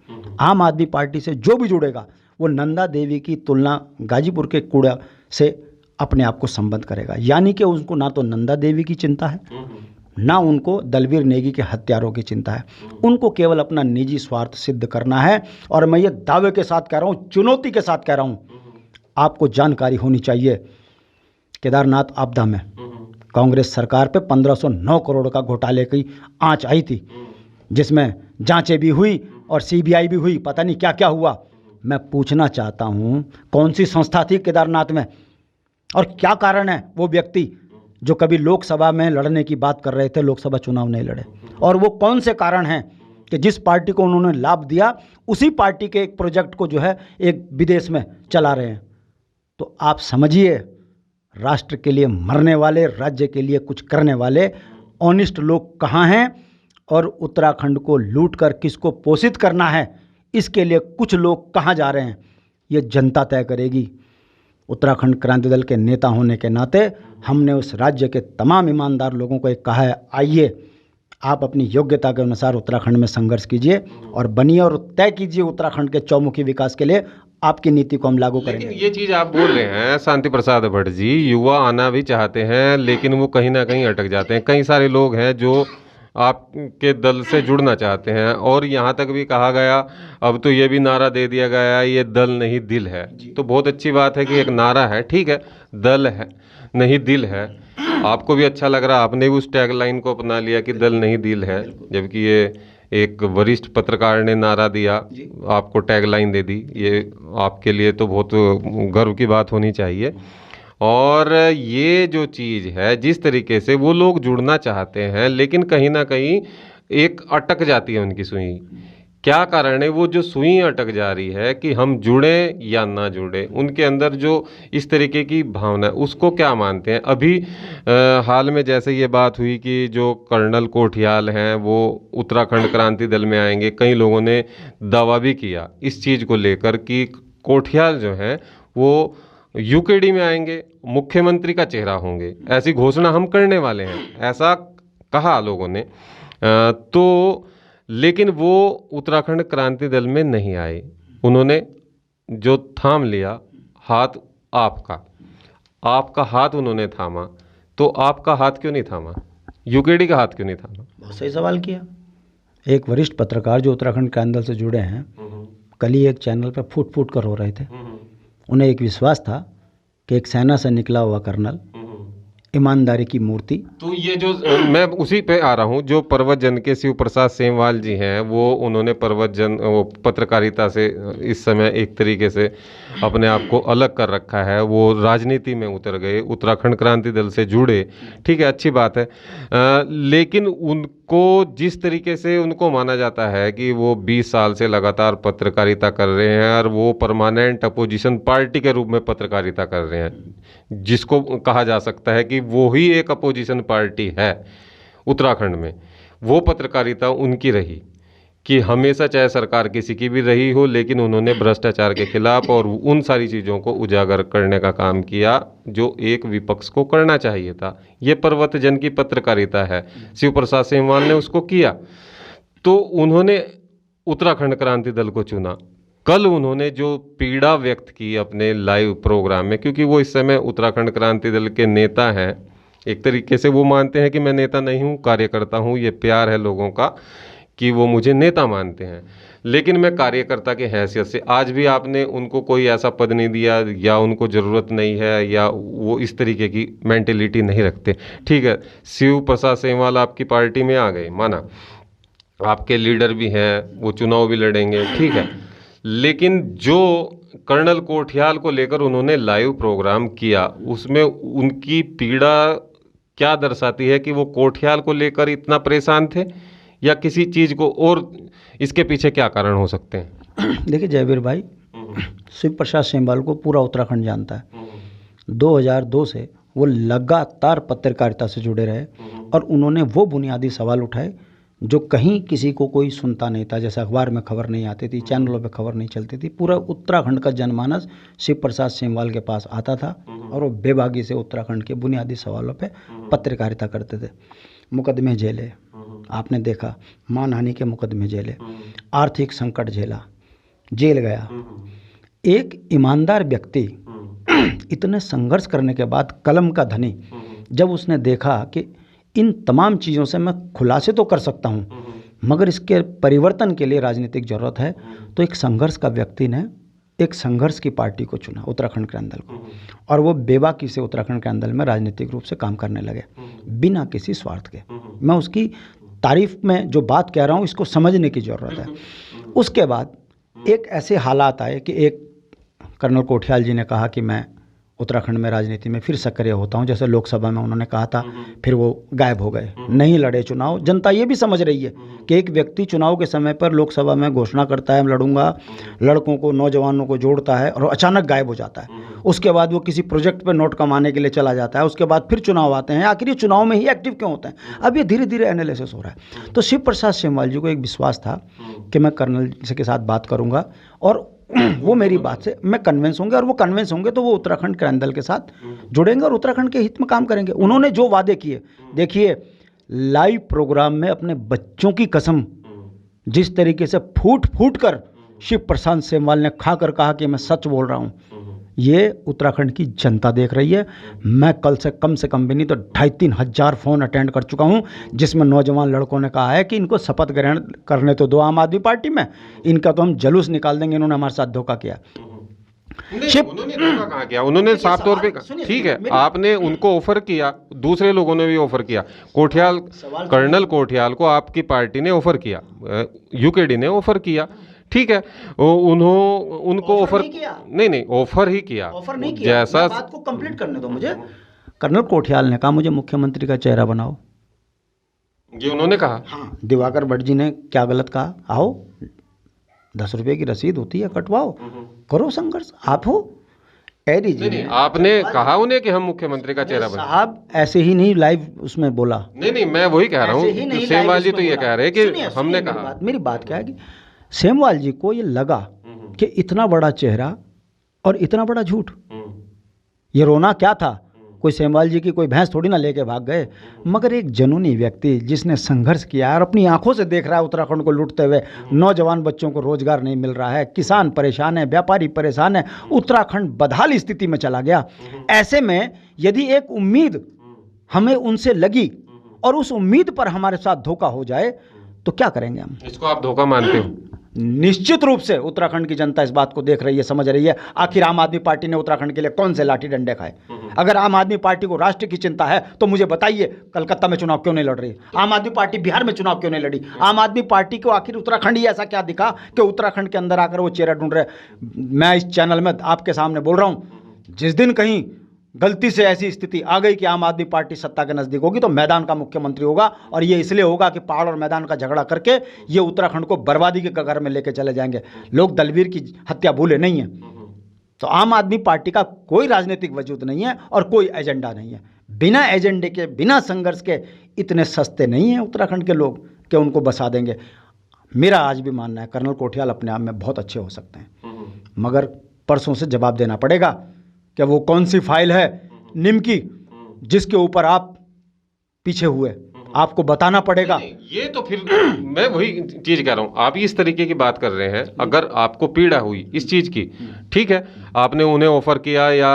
आम आदमी पार्टी से जो भी जुड़ेगा वो नंदा देवी की तुलना गाजीपुर के कूड़ा से अपने आप को संबद्ध करेगा। यानी कि उसको ना तो नंदा देवी की चिंता है, ना उनको दलवीर नेगी के हत्यारों की चिंता है। उनको केवल अपना निजी स्वार्थ सिद्ध करना है। और मैं ये दावे के साथ कह रहा हूँ, चुनौती के साथ कह रहा हूँ, आपको जानकारी होनी चाहिए, केदारनाथ आपदा में कांग्रेस सरकार पे 1509 करोड़ का घोटाले की आंच आई थी, जिसमें जांचें भी हुई और सीबीआई भी हुई, पता नहीं क्या क्या हुआ। मैं पूछना चाहता हूं, कौन सी संस्था थी केदारनाथ में, और क्या कारण है वो व्यक्ति जो कभी लोकसभा में लड़ने की बात कर रहे थे, लोकसभा चुनाव नहीं लड़े, और वो कौन से कारण हैं कि जिस पार्टी को उन्होंने लाभ दिया उसी पार्टी के एक प्रोजेक्ट को जो है एक विदेश में चला रहे हैं। तो आप समझिए, राष्ट्र के लिए मरने वाले, राज्य के लिए कुछ करने वाले ऑनेस्ट लोग कहाँ हैं, और उत्तराखंड को लूट कर किसको पोषित करना है, इसके लिए कुछ लोग कहाँ जा रहे हैं, ये जनता तय करेगी। उत्तराखंड क्रांति दल के नेता होने के नाते हमने उस राज्य के तमाम ईमानदार लोगों को एक कहा है, आइए आप अपनी योग्यता के अनुसार उत्तराखंड में संघर्ष कीजिए और बनिए और तय कीजिए उत्तराखंड के चौमुखी विकास के लिए आपकी नीति को हम लागू करेंगे। लेकिन ये चीज़ आप बोल रहे हैं शांति प्रसाद भट्ट जी, युवा आना भी चाहते हैं लेकिन वो कहीं ना कहीं अटक जाते हैं। कई सारे लोग हैं जो आपके दल से जुड़ना चाहते हैं, और यहाँ तक भी कहा गया, अब तो ये भी नारा दे दिया गया, ये दल नहीं दिल है। तो बहुत अच्छी बात है कि एक नारा है, ठीक है, दल है नहीं दिल है। आपको भी अच्छा लग रहा, आपने भी उस टैगलाइन को अपना लिया कि दल नहीं दिल है, जबकि ये एक वरिष्ठ पत्रकार ने नारा दिया, आपको टैगलाइन दे दी। ये आपके लिए तो बहुत गर्व की बात होनी चाहिए। और ये जो चीज़ है, जिस तरीके से वो लोग जुड़ना चाहते हैं लेकिन कहीं ना कहीं एक अटक जाती है उनकी सुई, क्या कारण है वो जो सुई अटक जा रही है कि हम जुड़े या ना जुड़े, उनके अंदर जो इस तरीके की भावना है उसको क्या मानते हैं? अभी हाल में जैसे ये बात हुई कि जो कर्नल कोठियाल हैं वो उत्तराखंड क्रांति दल में आएंगे, कई लोगों ने दावा भी किया इस चीज़ को लेकर कि कोठियाल जो हैं वो यूकेडी में आएंगे, मुख्यमंत्री का चेहरा होंगे, ऐसी घोषणा हम करने वाले हैं, ऐसा कहा लोगों ने। तो लेकिन वो उत्तराखंड क्रांति दल में नहीं आए, उन्होंने जो थाम लिया हाथ आपका हाथ उन्होंने थामा। तो आपका हाथ क्यों नहीं थामा, यूकेडी का हाथ क्यों नहीं थामा? बहुत सही सवाल किया। एक वरिष्ठ पत्रकार जो उत्तराखंड क्रांति दल से जुड़े हैं, कल ही एक चैनल पर फूट फूट कर रो रहे थे। उन्हें एक विश्वास था कि एक सेना से निकला हुआ कर्नल, ईमानदारी की मूर्ति। तो ये जो मैं उसी पे आ रहा हूँ, जो पर्वत जन के शिव प्रसाद सेमवाल जी हैं, वो उन्होंने पर्वत जन वो पत्रकारिता से इस समय एक तरीके से अपने आप को अलग कर रखा है, वो राजनीति में उतर गए, उत्तराखंड क्रांति दल से जुड़े, ठीक है, अच्छी बात है। लेकिन उनको जिस तरीके से उनको माना जाता है कि वो 20 साल से लगातार पत्रकारिता कर रहे हैं और वो परमानेंट अपोजिशन पार्टी के रूप में पत्रकारिता कर रहे हैं, जिसको कहा जा सकता है कि वो ही एक अपोजिशन पार्टी है उत्तराखंड में, वो पत्रकारिता उनकी रही कि हमेशा चाहे सरकार किसी की भी रही हो, लेकिन उन्होंने भ्रष्टाचार के खिलाफ और उन सारी चीज़ों को उजागर करने का काम किया जो एक विपक्ष को करना चाहिए था। ये पर्वत जन की पत्रकारिता है, शिव प्रसाद सेमवाल ने उसको किया, तो उन्होंने उत्तराखंड क्रांति दल को चुना। कल उन्होंने जो पीड़ा व्यक्त की अपने लाइव प्रोग्राम में, क्योंकि वो इस समय उत्तराखंड क्रांति दल के नेता हैं, एक तरीके से वो मानते हैं कि मैं नेता नहीं हूँ, कार्यकर्ता हूँ, ये प्यार है लोगों का कि वो मुझे नेता मानते हैं, लेकिन मैं कार्यकर्ता की हैसियत से, आज भी आपने उनको कोई ऐसा पद नहीं दिया या उनको ज़रूरत नहीं है या वो इस तरीके की मेंटेलिटी नहीं रखते, ठीक है। शिव प्रसाद सेमवाल आपकी पार्टी में आ गए, माना, आपके लीडर भी हैं, वो चुनाव भी लड़ेंगे, ठीक है, लेकिन जो कर्नल कोठियाल को लेकर उन्होंने लाइव प्रोग्राम किया, उसमें उनकी पीड़ा क्या दर्शाती है कि वो कोठियाल को लेकर इतना परेशान थे या किसी चीज़ को, और इसके पीछे क्या कारण हो सकते हैं? देखिए जयवीर भाई, शिव प्रसाद सेमवाल को पूरा उत्तराखंड जानता है। 2002 से वो लगातार पत्रकारिता से जुड़े रहे और उन्होंने वो बुनियादी सवाल उठाए जो कहीं किसी को कोई सुनता नहीं था, जैसे अखबार में खबर नहीं आती थी, चैनलों पे खबर नहीं चलती थी। पूरा उत्तराखंड का जनमानस शिव प्रसाद सेमवाल के पास आता था और वो बेबागी से उत्तराखंड के बुनियादी सवालों पे पत्रकारिता करते थे। मुकदमे झेले, आपने देखा, मानहानि के मुकदमे झेले, आर्थिक संकट झेला, जेल गया। एक ईमानदार व्यक्ति इतने संघर्ष करने के बाद, कलम का धनी, जब उसने देखा कि इन तमाम चीज़ों से मैं खुलासे तो कर सकता हूँ मगर इसके परिवर्तन के लिए राजनीतिक ज़रूरत है, तो एक संघर्ष का व्यक्ति ने एक संघर्ष की पार्टी को चुना, उत्तराखंड क्रांति दल को, और वो बेबाकी से उत्तराखंड क्रांति दल में राजनीतिक रूप से काम करने लगे बिना किसी स्वार्थ के। मैं उसकी तारीफ में जो बात कह रहा हूँ इसको समझने की ज़रूरत है। उसके बाद एक ऐसे हालात आए कि एक कर्नल कोठियाल जी ने कहा कि मैं उत्तराखंड में राजनीति में फिर सक्रिय होता हूँ। जैसे लोकसभा में उन्होंने कहा था, फिर वो गायब हो गए, नहीं लड़े चुनाव। जनता ये भी समझ रही है कि एक व्यक्ति चुनाव के समय पर लोकसभा में घोषणा करता है लड़ूंगा, लड़कों को नौजवानों को जोड़ता है और अचानक गायब हो जाता है। उसके बाद वो किसी प्रोजेक्ट पर नोट कमाने के लिए चला जाता है, उसके बाद फिर चुनाव आते हैं। आखिर ये चुनाव में ही एक्टिव क्यों होते हैं? अब ये धीरे धीरे एनालिसिस हो रहा है। तो शिव प्रसाद सेमवाल जी को एक विश्वास था कि मैं कर्नल जी के साथ बात करूंगा और वो मेरी बात से मैं कन्विंस होंगे, और वो कन्विंस होंगे तो वो उत्तराखंड क्रांति दल के साथ जुड़ेंगे और उत्तराखंड के हित में काम करेंगे। उन्होंने जो वादे किए, देखिए लाइव प्रोग्राम में अपने बच्चों की कसम जिस तरीके से फूट फूट कर शिव प्रसाद सेमवाल ने खा कर कहा कि मैं सच बोल रहा हूँ, ये उत्तराखंड की जनता देख रही है। मैं कल से कम भी नहीं तो 2,500-3 हज़ार फ़ोन अटेंड कर चुका हूं, जिसमें नौजवान लड़कों ने कहा है कि इनको शपथ ग्रहण करने तो दो आम आदमी पार्टी में, इनका तो हम जुलूस निकाल देंगे, इन्होंने हमारे साथ धोखा किया। उन्होंने धोखा कहाँ किया? उन्होंने साफ तौर पे ठीक है, आपने उनको ऑफर किया, दूसरे लोगों ने भी ऑफर किया। कोठियाल, कर्नल कोठियाल को आपकी पार्टी ने ऑफर किया, यूकेडी ने ऑफर किया, ठीक है। उनको ऑफर नहीं ऑफर ही किया, ऑफर नहीं किया। जैसा बात को कंप्लीट करने दो मुझे। कर्नल कोठियाल ने कहा मुझे मुख्यमंत्री का चेहरा बनाओ, ये उन्होंने कहा। हाँ, दिवाकर भट्ट जी ने क्या गलत कहा? आओ 10 रुपये की रसीद होती है, कटवाओ, करो संघर्ष, आप हो। एडी जी ने आपने कहा उन्हें कि हम मुख्यमंत्री का चेहरा बनाएं। साहब ऐसे ही नहीं लाइव उसमें बोला। नहीं मैं वही कह रहा हूँ, सेमवाल जी तो ये कह रहे हैं कि हमने कहा। मेरी बात क्या है कि सेमवाल जी को ये लगा कि इतना बड़ा चेहरा और इतना बड़ा झूठ, ये रोना क्या था? कोई सेमवाल जी की कोई भैंस थोड़ी ना लेके भाग गए, मगर एक जनूनी व्यक्ति जिसने संघर्ष किया और अपनी आंखों से देख रहा है उत्तराखंड को लूटते हुए, नौजवान बच्चों को रोजगार नहीं मिल रहा है, किसान परेशान है, व्यापारी परेशान है, उत्तराखंड बदहाल स्थिति में चला गया। ऐसे में यदि एक उम्मीद हमें उनसे लगी और उस उम्मीद पर हमारे साथ धोखा हो जाए तो क्या करेंगे हम? इसको आप धोखा मानते हो? निश्चित रूप से उत्तराखंड की जनता इस बात को देख रही है, समझ रही है। आखिर आम आदमी पार्टी ने उत्तराखंड के लिए कौन से लाठी डंडे खाए? अगर आम आदमी पार्टी को राष्ट्र की चिंता है तो मुझे बताइए, कलकत्ता में चुनाव क्यों नहीं लड़ रही? आम आदमी पार्टी बिहार में चुनाव क्यों नहीं लड़ी? आम आदमी पार्टी को आखिर उत्तराखंड ही ऐसा क्या दिखा कि उत्तराखंड के अंदर आकर वो चेहरा ढूंढ रहे? मैं इस चैनल में आपके सामने बोल रहा हूँ, जिस दिन कहीं गलती से ऐसी स्थिति आ गई कि आम आदमी पार्टी सत्ता के नज़दीक होगी तो मैदान का मुख्यमंत्री होगा, और ये इसलिए होगा कि पहाड़ और मैदान का झगड़ा करके ये उत्तराखंड को बर्बादी के कगार में लेके चले जाएंगे। लोग दलवीर की हत्या भूले नहीं हैं। तो आम आदमी पार्टी का कोई राजनीतिक वजूद नहीं है और कोई एजेंडा नहीं है। बिना एजेंडे के, बिना संघर्ष के इतने सस्ते नहीं हैं उत्तराखंड के लोग कि उनको बसा देंगे। मेरा आज भी मानना है कर्नल कोठियाल अपने आप में बहुत अच्छे हो सकते हैं, मगर परसों से जवाब देना पड़ेगा कि वो कौन सी फाइल है निम की जिसके ऊपर आप पीछे हुए, आपको बताना पड़ेगा। ये तो फिर मैं वही चीज कह रहा हूँ, आप इस तरीके की बात कर रहे हैं। अगर आपको पीड़ा हुई इस चीज की, ठीक है, आपने उन्हें ऑफर किया या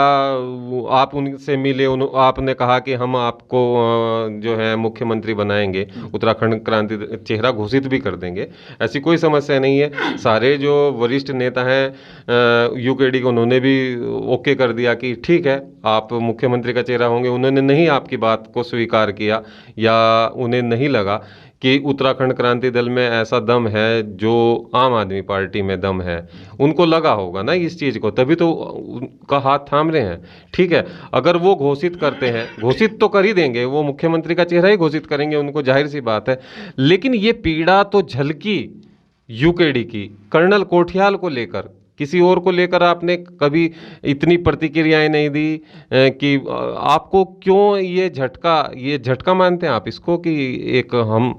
आप उनसे मिले, आपने कहा कि हम आपको जो है मुख्यमंत्री बनाएंगे, उत्तराखंड क्रांति चेहरा घोषित भी कर देंगे, ऐसी कोई समस्या नहीं है। सारे जो वरिष्ठ नेता हैं यूकेडी को, उन्होंने भी ओके कर दिया कि ठीक है आप मुख्यमंत्री का चेहरा होंगे। उन्होंने नहीं आपकी बात को स्वीकार किया या उन्हें नहीं लगा कि उत्तराखंड क्रांति दल में ऐसा दम है जो आम आदमी पार्टी में दम है। उनको लगा होगा ना इस चीज़ को, तभी तो उनका हाथ थाम रहे हैं। ठीक है, अगर वो घोषित करते हैं, घोषित तो कर ही देंगे, वो मुख्यमंत्री का चेहरा ही घोषित करेंगे, उनको जाहिर सी बात है। लेकिन ये पीड़ा तो झलकी यूकेडी की कर्नल कोठियाल को लेकर, किसी और को लेकर आपने कभी इतनी प्रतिक्रियाएं नहीं दी कि आपको क्यों ये झटका मानते हैं आप इसको कि एक हम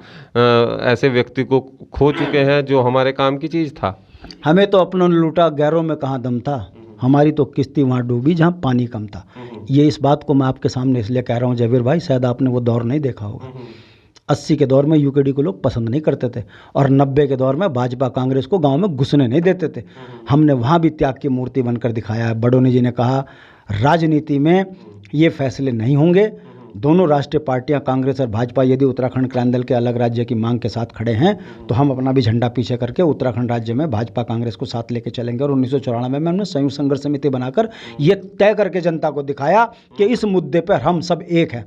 ऐसे व्यक्ति को खो चुके हैं जो हमारे काम की चीज़ था। हमें तो अपनों ने लूटा, गैरों में कहाँ दम था, हमारी तो किश्ती वहाँ डूबी जहाँ पानी कम था। ये इस बात को मैं आपके सामने इसलिए कह रहा हूँ जबीर भाई, शायद आपने वो दौर नहीं देखा होगा। 80 के दौर में यूकेडी को लोग पसंद नहीं करते थे और 90 के दौर में भाजपा कांग्रेस को गांव में घुसने नहीं देते थे। हमने वहाँ भी त्याग की मूर्ति बनकर दिखाया है। बडोनी जी ने कहा राजनीति में ये फैसले नहीं होंगे, दोनों राष्ट्रीय पार्टियां कांग्रेस और भाजपा यदि उत्तराखंड क्रांति दल के अलग राज्य की मांग के साथ खड़े हैं तो हम अपना भी झंडा पीछे करके उत्तराखंड राज्य में भाजपा कांग्रेस को साथ लेके चलेंगे। और 1994 में हमने संयुक्त संघर्ष समिति बनाकर ये तय करके जनता को दिखाया कि इस मुद्दे पर हम सब एक हैं।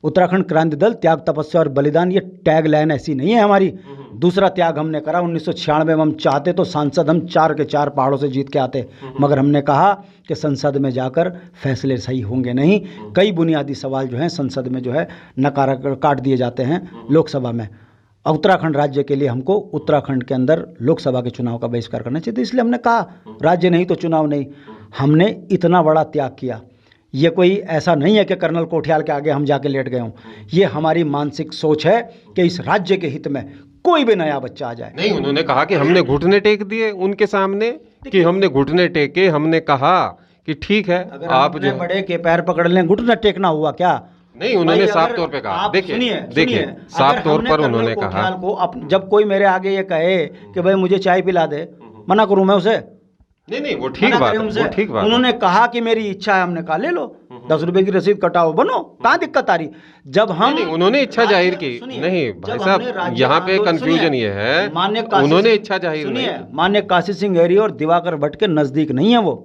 उत्तराखंड क्रांति दल त्याग तपस्या और बलिदान, ये टैग लाइन ऐसी नहीं है हमारी। दूसरा त्याग हमने करा 1996 में। हम चाहते तो सांसद हम 4 के 4 पहाड़ों से जीत के आते, मगर हमने कहा कि संसद में जाकर फैसले सही होंगे नहीं। कई बुनियादी सवाल जो हैं संसद में जो है नकारा काट दिए जाते हैं लोकसभा में। उत्तराखंड राज्य के लिए हमको उत्तराखंड के अंदर लोकसभा के चुनाव का बहिष्कार करना चाहिए। तो इसलिए हमने कहा राज्य नहीं तो चुनाव नहीं। हमने इतना बड़ा त्याग किया। ये कोई ऐसा नहीं है कि कर्नल कोठियाल के आगे हम जाके लेट गए हों। ये हमारी मानसिक सोच है कि इस राज्य के हित में कोई भी नया बच्चा आ जाए। नहीं, उन्होंने कहा कि हमने घुटने टेक दिए उनके सामने, कि हमने घुटने टेके, हमने कहा कि ठीक है अगर आप जो बड़े के पैर पकड़ लें, घुटना टेकना हुआ क्या? नहीं, उन्होंने साफ तौर पे कहा। देखिए साफ तौर पर उन्होंने कहा को जब कोई मेरे आगे ये कहे कि भाई मुझे चाय पिला दे, मना करूं मैं उसे? नहीं, वो ठीक बात है, वो ठीक बात। उन्होंने कहा कि मेरी इच्छा है, हमने कहा ले लो, 10 रुपए की रसीद कटाओ, बनो, कहाँ दिक्कत आ रही? जब हम नहीं, उन्होंने इच्छा जाहिर की। नहीं भाई साहब, यहाँ पे कंफ्यूजन ये है, उन्होंने इच्छा जाहिर नहीं। मान्य काशी सिंह एरी और दिवाकर भट्ट के नजदीक नहीं है वो।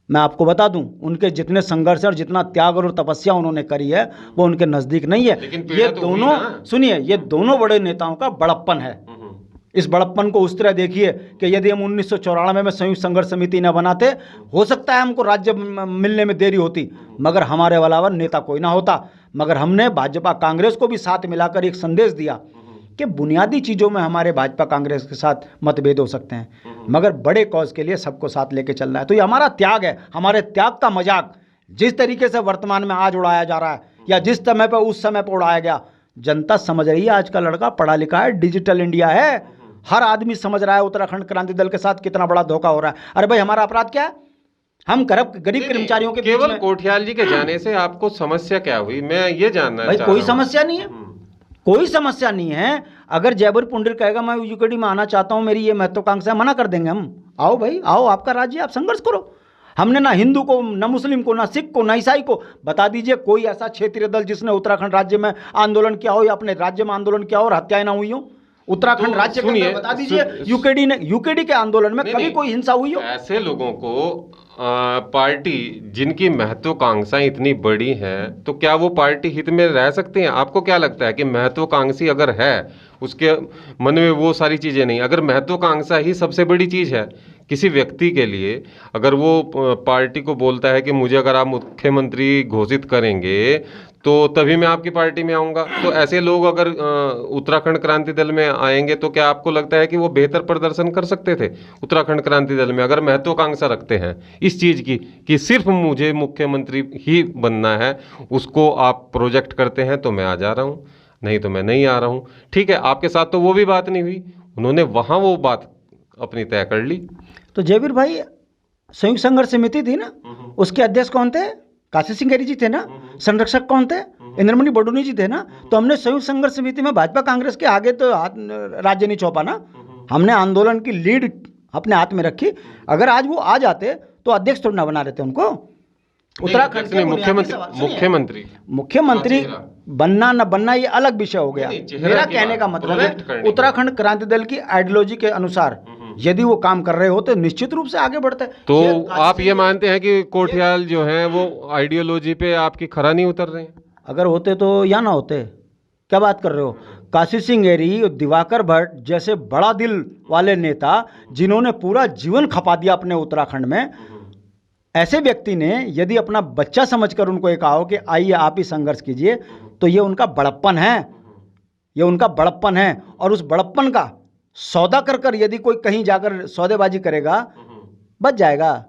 मैं आपको बता दूं, उनके जितने संघर्ष और जितना त्याग और तपस्या उन्होंने करी है वो उनके नजदीक नहीं है। ये दोनों सुनिए, ये दोनों बड़े नेताओं का बड़प्पन है। इस बड़प्पन को उस तरह देखिए कि यदि हम 1994 में संयुक्त संघर्ष समिति न बनाते, हो सकता है हमको राज्य मिलने में देरी होती, मगर हमारे अलावा नेता कोई ना होता। मगर हमने भाजपा कांग्रेस को भी साथ मिलाकर एक संदेश दिया कि बुनियादी चीज़ों में हमारे भाजपा कांग्रेस के साथ मतभेद हो सकते हैं, मगर बड़े कॉज के लिए सबको साथ लेके चलना है। तो ये हमारा त्याग है। हमारे त्याग का मजाक जिस तरीके से वर्तमान में आज उड़ाया जा रहा है, या जिस समय पर उस समय पर उड़ाया गया, जनता समझ रही है आज का लड़का पढ़ा लिखा है, डिजिटल इंडिया है। हर आदमी समझ रहा है उत्तराखंड क्रांति दल के साथ कितना बड़ा धोखा हो रहा है। अरे भाई, हमारा अपराध क्या है? हम गरीब कर्मचारियों के केवल कोठियाल जी के जाने से आपको समस्या क्या हुई, मैं ये जानना भाई। कोई समस्या नहीं है, कोई समस्या नहीं है। अगर जयवीर पुंडीर कहेगा मैं यूकेडी में आना चाहता हूं, मेरी ये महत्वाकांक्षा, मना कर देंगे हम? आओ भाई, आओ, आपका राज्य, आप संघर्ष करो। हमने ना हिंदू को, ना मुस्लिम को, ना सिख को, ना ईसाई को, बता दीजिए कोई ऐसा क्षेत्रीय दल जिसने उत्तराखंड राज्य में आंदोलन किया हो या अपने राज्य में आंदोलन किया हो और हत्याएं ना हुई हो। उत्तराखंड राज्य के अंदर बता दीजिए यूकेडी के आंदोलन में कभी कोई हिंसा हुई हो? ऐसे लोगों को पार्टी जिनकी महत्वाकांक्षाएं इतनी बड़ी हैं, तो क्या वो पार्टी हित में रह सकती हैं? आपको क्या लगता है कि महत्वाकांक्षी अगर है, उसके मन में वो सारी चीज़ें नहीं, अगर महत्वाकांक्षा ही सबसे बड़ी चीज़ है किसी व्यक्ति के लिए, अगर वो पार्टी को बोलता है कि मुझे अगर आप मुख्यमंत्री घोषित करेंगे तो तभी मैं आपकी पार्टी में आऊँगा, तो ऐसे लोग अगर उत्तराखंड क्रांति दल में आएंगे तो क्या आपको लगता है कि वो बेहतर प्रदर्शन कर सकते थे उत्तराखंड क्रांति दल में? अगर महत्वाकांक्षा रखते हैं इस चीज़ की कि सिर्फ मुझे मुख्यमंत्री ही बनना है, उसको आप प्रोजेक्ट करते हैं तो मैं आ जा रहा हूँ, नहीं तो मैं नहीं आ रहा हूँ। ठीक है, आपके साथ तो वो भी बात नहीं हुई, उन्होंने वहाँ वो बात अपनी तय कर ली। तो जयवीर भाई, संयुक्त संघर्ष समिति थी ना, उसके अध्यक्ष कौन थे? काशी सिंह एरी जी थे ना। संरक्षक कौन थे? इंद्रमणि बडोनी जी थे ना। तो हमने संयुक्त संघर्ष समिति में भाजपा कांग्रेस के आगे तो राज्य नहीं सौंपा ना। हमने आंदोलन की लीड अपने हाथ में रखी। अगर आज वो आ जाते तो अध्यक्ष थोड़ा ना बना रहते उनको। उत्तराखंड के मुख्यमंत्री बनना न बनना ये अलग विषय हो गया। मेरा कहने का मतलब है उत्तराखंड क्रांति दल की आइडियोलॉजी के अनुसार यदि वो काम कर रहे हो तो निश्चित रूप से आगे बढ़ते। तो आप ये मानते हैं कि कोठियाल जो हैं वो आइडियोलॉजी पे आपकी खरा नहीं उतर रहे हैं? अगर होते तो या ना होते, क्या बात कर रहे हो? काशी सिंह एरी, दिवाकर भट्ट जैसे बड़ा दिल वाले नेता जिन्होंने पूरा जीवन खपा दिया अपने उत्तराखंड में, ऐसे व्यक्ति ने यदि अपना बच्चा समझकर उनको ये कहा हो कि आइए आप ही संघर्ष कीजिए, तो ये उनका बड़प्पन है, ये उनका बड़प्पन है। और उस बड़प्पन का सौदा कर कर यदि कोई कहीं जाकर सौदेबाजी करेगा, बच जाएगा,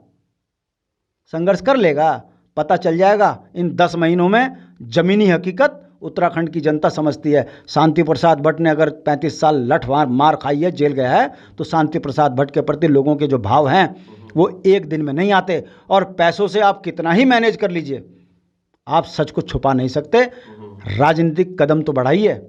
संघर्ष कर लेगा, पता चल जाएगा। इन 10 महीनों में जमीनी हकीकत उत्तराखंड की जनता समझती है। शांति प्रसाद भट्ट ने अगर 35 साल लठ मार खाई है, जेल गया है, तो शांति प्रसाद भट्ट के प्रति लोगों के जो भाव हैं वो एक दिन में नहीं आते। और पैसों से आप कितना ही मैनेज कर लीजिए, आप सच को छुपा नहीं सकते। राजनीतिक कदम तो बढ़ाइए।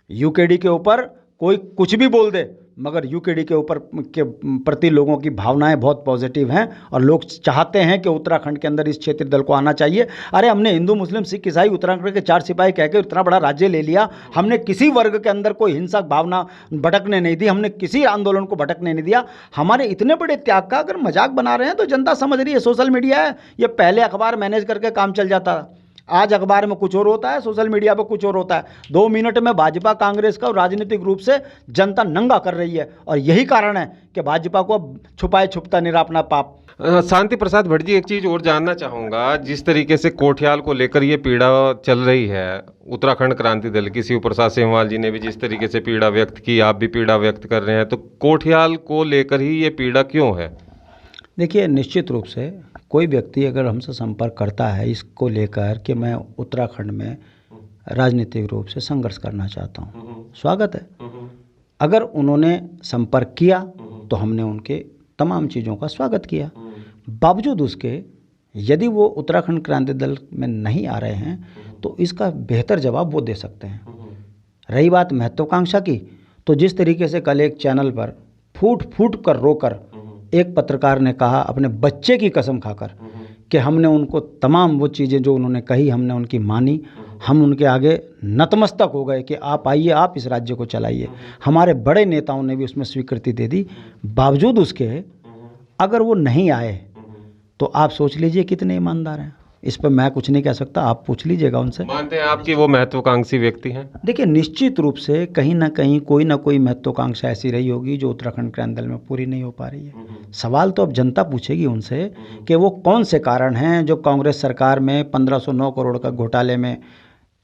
यूकेडी के ऊपर कोई कुछ भी बोल दे, मगर यूकेडी के ऊपर के प्रति लोगों की भावनाएं बहुत पॉजिटिव हैं और लोग चाहते हैं कि उत्तराखंड के अंदर इस क्षेत्रीय दल को आना चाहिए। अरे हमने हिंदू मुस्लिम सिख ईसाई उत्तराखंड के 4 सिपाही कह के इतना बड़ा राज्य ले लिया। हमने किसी वर्ग के अंदर कोई हिंसक भावना भटकने नहीं दी, हमने किसी आंदोलन को भटकने नहीं दिया। हमारे इतने बड़े त्याग का अगर मजाक बना रहे हैं तो जनता समझ रही है, सोशल मीडिया है, ये पहले अखबार मैनेज करके काम चल जाता। आज अखबार में कुछ और होता है, सोशल मीडिया पर कुछ और होता है। 2 मिनट में भाजपा कांग्रेस का राजनीतिक रूप से जनता नंगा कर रही है, और यही कारण है कि भाजपा को अब छुपाए छुपता नहीं रहा अपना पाप। शांति प्रसाद भट्ट जी, एक चीज और जानना चाहूंगा, जिस तरीके से कोठियाल को लेकर ये पीड़ा चल रही है, उत्तराखंड क्रांति दल की शिव प्रसाद सेमवाल जी ने भी जिस तरीके से पीड़ा व्यक्त की, आप भी पीड़ा व्यक्त कर रहे हैं, तो कोठियाल को लेकर ही ये पीड़ा क्यों है? देखिए, निश्चित रूप से कोई व्यक्ति अगर हमसे संपर्क करता है इसको लेकर कि मैं उत्तराखंड में राजनीतिक रूप से संघर्ष करना चाहता हूँ, स्वागत है। अगर उन्होंने संपर्क किया तो हमने उनके तमाम चीज़ों का स्वागत किया। बावजूद उसके यदि वो उत्तराखंड क्रांति दल में नहीं आ रहे हैं तो इसका बेहतर जवाब वो दे सकते हैं। रही बात महत्वाकांक्षा की, तो जिस तरीके से कल एक चैनल पर फूट फूट कर रोकर एक पत्रकार ने कहा अपने बच्चे की कसम खाकर कि हमने उनको तमाम वो चीज़ें जो उन्होंने कही हमने उनकी मानी, हम उनके आगे नतमस्तक हो गए कि आप आइए, आप इस राज्य को चलाइए। हमारे बड़े नेताओं ने भी उसमें स्वीकृति दे दी। बावजूद उसके अगर वो नहीं आए तो आप सोच लीजिए कितने ईमानदार हैं। इस पर मैं कुछ नहीं कह सकता, आप पूछ लीजिएगा उनसे। मानते हैं आप कि वो महत्वाकांक्षी व्यक्ति हैं? देखिए, निश्चित रूप से कहीं ना कहीं कोई ना कोई महत्वाकांक्षा ऐसी रही होगी जो उत्तराखंड क्रांति दल में पूरी नहीं हो पा रही है। सवाल तो अब जनता पूछेगी उनसे कि वो कौन से कारण हैं जो कांग्रेस सरकार में 1509 करोड़ का घोटाले में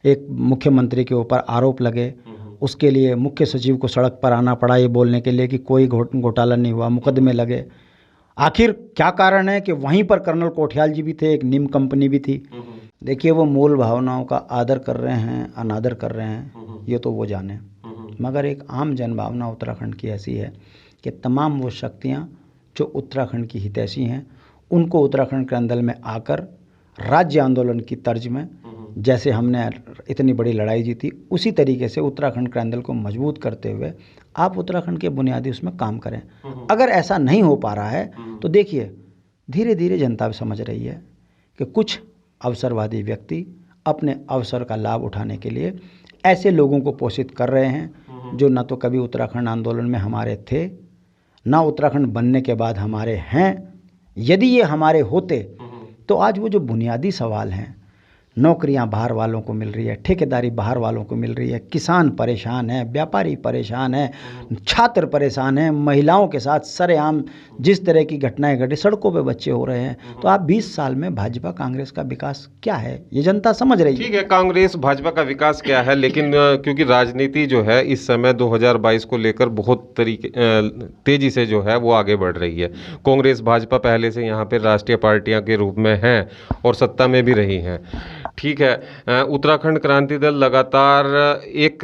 एक मुख्यमंत्री के ऊपर आरोप लगे, उसके लिए मुख्य सचिव को सड़क पर आना पड़ा ये बोलने के लिए कि कोई घोटाला नहीं हुआ, मुकदमे लगे। आखिर क्या कारण है कि वहीं पर कर्नल कोठियाल जी भी थे, एक निम कंपनी भी थी। देखिए, वो मूल भावनाओं का आदर कर रहे हैं अनादर कर रहे हैं ये तो वो जाने, मगर एक आम जन भावना उत्तराखंड की ऐसी है कि तमाम वो शक्तियाँ जो उत्तराखंड की हितैषी हैं उनको उत्तराखंड क्रांति दल में आकर राज्य आंदोलन की तर्ज में जैसे हमने इतनी बड़ी लड़ाई जीती उसी तरीके से उत्तराखंड क्रांति दल को मजबूत करते हुए आप उत्तराखंड के बुनियादी उसमें काम करें। अगर ऐसा नहीं हो पा रहा है तो देखिए, धीरे धीरे जनता समझ रही है कि कुछ अवसरवादी व्यक्ति अपने अवसर का लाभ उठाने के लिए ऐसे लोगों को पोषित कर रहे हैं जो न तो कभी उत्तराखंड आंदोलन में हमारे थे, ना उत्तराखंड बनने के बाद हमारे हैं। यदि ये हमारे होते तो आज वो जो बुनियादी सवाल हैं, नौकरियां बाहर वालों को मिल रही है, ठेकेदारी बाहर वालों को मिल रही है, किसान परेशान है, व्यापारी परेशान है, छात्र परेशान है, महिलाओं के साथ सरेआम जिस तरह की घटनाएं घटी, सड़कों पे बच्चे हो रहे हैं, तो आप 20 साल में भाजपा कांग्रेस का विकास क्या है ये जनता समझ रही है। ठीक है, कांग्रेस भाजपा का विकास क्या है, लेकिन क्योंकि राजनीति जो है इस समय 2022 को लेकर बहुत तेजी से जो है वो आगे बढ़ रही है। कांग्रेस भाजपा पहले से यहाँ पे राष्ट्रीय पार्टियां के रूप में हैं और सत्ता में भी रही हैं। ठीक है, उत्तराखंड क्रांति दल लगातार एक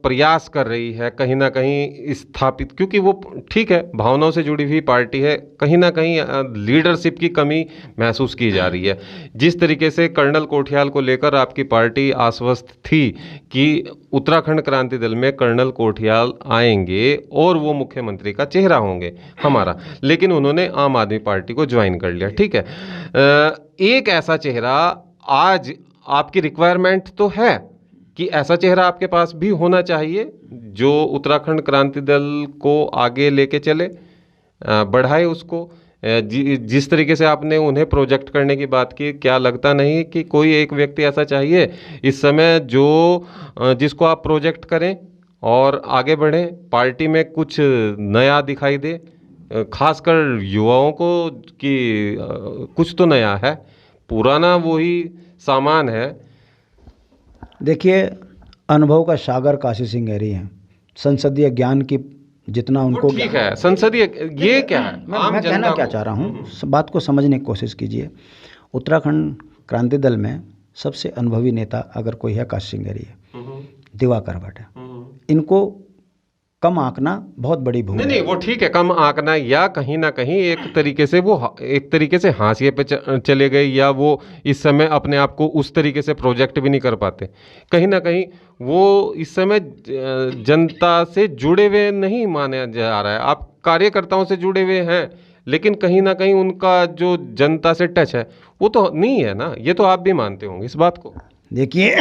प्रयास कर रही है कहीं ना कहीं स्थापित, क्योंकि वो ठीक है भावनाओं से जुड़ी हुई पार्टी है, कहीं ना कहीं लीडरशिप की कमी महसूस की जा रही है। जिस तरीके से कर्नल कोठियाल को लेकर आपकी पार्टी आश्वस्त थी कि उत्तराखंड क्रांति दल में कर्नल कोठियाल आएंगे और वो मुख्यमंत्री का चेहरा होंगे हमारा, लेकिन उन्होंने आम आदमी पार्टी को ज्वाइन कर लिया। ठीक है, एक ऐसा चेहरा आज आपकी रिक्वायरमेंट तो है कि ऐसा चेहरा आपके पास भी होना चाहिए जो उत्तराखंड क्रांति दल को आगे लेके चले, बढ़ाए उसको। जिस तरीके से आपने उन्हें प्रोजेक्ट करने की बात की, क्या लगता नहीं कि कोई एक व्यक्ति ऐसा चाहिए इस समय जो जिसको आप प्रोजेक्ट करें और आगे बढ़ें, पार्टी में कुछ नया दिखाई दे, खासकर युवाओं को कि कुछ तो नया है, पुराना वही सामान है। देखिए, अनुभव का सागर काशी सिंह गहरी हैं, संसदीय ज्ञान की जितना उनको ठीक है, संसदीय ये क्या है, मैं कहना क्या चाह रहा हूँ, बात को समझने की कोशिश कीजिए। उत्तराखंड क्रांति दल में सबसे अनुभवी नेता अगर कोई है काशी सिंह गहरी है, दिवाकर भट्ट है। इनको कम आंकना बहुत बड़ी भूल नहीं, वो ठीक है, कम आंकना या कहीं ना कहीं एक तरीके से हाशिए पे चले गए, या वो इस समय अपने आप को उस तरीके से प्रोजेक्ट भी नहीं कर पाते। कहीं ना कहीं वो इस समय जनता से जुड़े हुए नहीं माने जा रहा है। आप कार्यकर्ताओं से जुड़े हुए हैं, लेकिन कहीं ना कहीं उनका जो जनता से टच है वो तो नहीं है ना, ये तो आप भी मानते होंगे इस बात को। देखिए,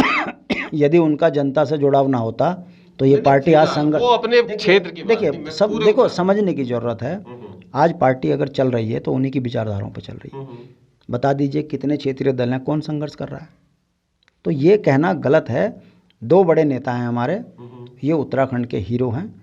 यदि उनका जनता से जुड़ाव ना होता तो ये पार्टी आज संघर्ष, वो अपने क्षेत्र की देखिए सब देखो समझने की जरूरत है। आज पार्टी अगर चल रही है तो उन्हीं की विचारधाराओं पर चल रही है। बता दीजिए कितने क्षेत्रीय दल हैं, कौन संघर्ष कर रहा है? तो ये कहना गलत है। दो बड़े नेता हैं हमारे, ये उत्तराखंड के हीरो हैं।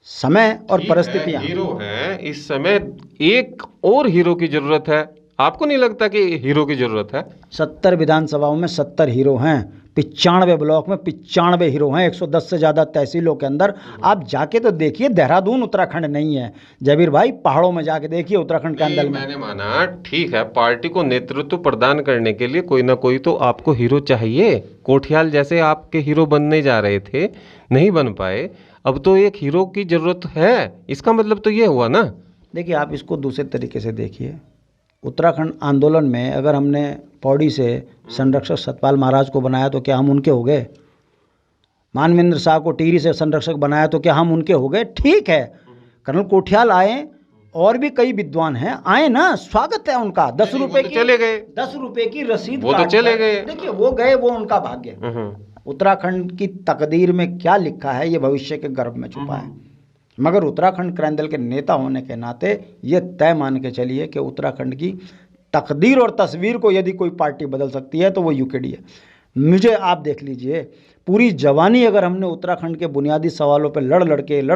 समय और परिस्थितियां, हीरो हैं। इस समय एक और हीरो की जरूरत है। आपको नहीं लगता कि हीरो की जरूरत है? 70 विधानसभाओं में 70 हीरो हैं, 95 ब्लॉक में 95 हीरो हैं, 110 से ज़्यादा तहसीलों के अंदर। आप जाके तो देखिए, देहरादून उत्तराखंड नहीं है जबीर भाई, पहाड़ों में जाके देखिए उत्तराखंड के अंदर में। मैंने माना ठीक है, पार्टी को नेतृत्व प्रदान करने के लिए कोई ना कोई तो आपको हीरो चाहिए। कोठियाल जैसे आपके हीरो बनने जा रहे थे, नहीं बन पाए, अब तो एक हीरो की जरूरत है। इसका मतलब तो ये हुआ ना। देखिए, आप इसको दूसरे तरीके से देखिए। उत्तराखंड आंदोलन में अगर हमने पौड़ी से संरक्षक सतपाल महाराज को बनाया तो क्या हम उनके हो गए? मानवेंद्र शाह को टिहरी से संरक्षक बनाया तो क्या हम उनके हो गए? ठीक है, कर्नल कोठियाल आए, और भी कई विद्वान हैं, आए ना, स्वागत है उनका। 10 रुपए की चले गए, 10 रुपए की रसीद वो तो चले गए। देखिए, वो गए, वो उनका भाग्य। उत्तराखंड की तकदीर में क्या लिखा है ये भविष्य के गर्भ में छुपा है। मगर उत्तराखंड क्रांति दल के नेता होने के नाते ये तय मान के चलिए कि उत्तराखंड की तकदीर और तस्वीर को यदि कोई पार्टी बदल सकती है तो वो यूकेडी है। मुझे आप देख लीजिए, पूरी जवानी अगर हमने उत्तराखंड के बुनियादी सवालों पर लड़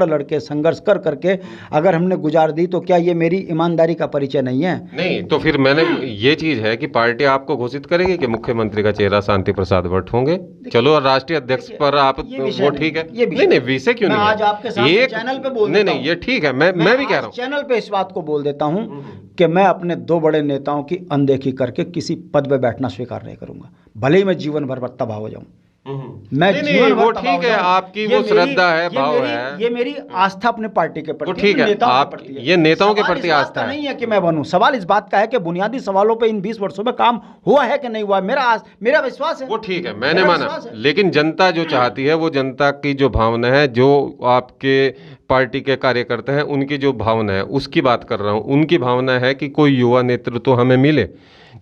लड़के संघर्ष कर करके अगर हमने गुजार दी तो क्या ये मेरी ईमानदारी का परिचय नहीं है? नहीं, तो फिर मैंने ये चीज है कि पार्टी आपको घोषित करेगी कि मुख्यमंत्री का चेहरा शांति प्रसाद भट्ट होंगे। चलो, राष्ट्रीय अध्यक्ष पर आप, वो ठीक है। नहीं, विषय क्यों नहीं है? आज आपके सामने चैनल पे बोल देता हूं। नहीं, ये ठीक है, मैं भी कह रहा हूँ चैनल पे इस बात को बोल देता हूं कि मैं अपने दो बड़े नेताओं की अनदेखी करके किसी पद पे बैठना स्वीकार नहीं करूंगा, भले ही मैं जीवन भर तबाह हो जाऊं। मैं नहीं, वो ठीक है, आपकी वो श्रद्धा है, भाव है, ये मेरी आस्था अपने पार्टी के प्रति, ठीक है, आप ये नेताओं के प्रति आस्था है। नहीं है कि मैं बनूं, सवाल इस बात का है कि बुनियादी सवालों पे इन 20 वर्षों में काम हुआ है कि नहीं हुआ। मेरा विश्वास है, वो ठीक है, मैंने माना। लेकिन जनता जो चाहती है, वो जनता की जो भावना है, जो आपके पार्टी के कार्यकर्ता हैं उनकी जो भावना है, उसकी बात कर रहा हूँ। उनकी भावना है कि कोई युवा नेतृत्व तो हमें मिले।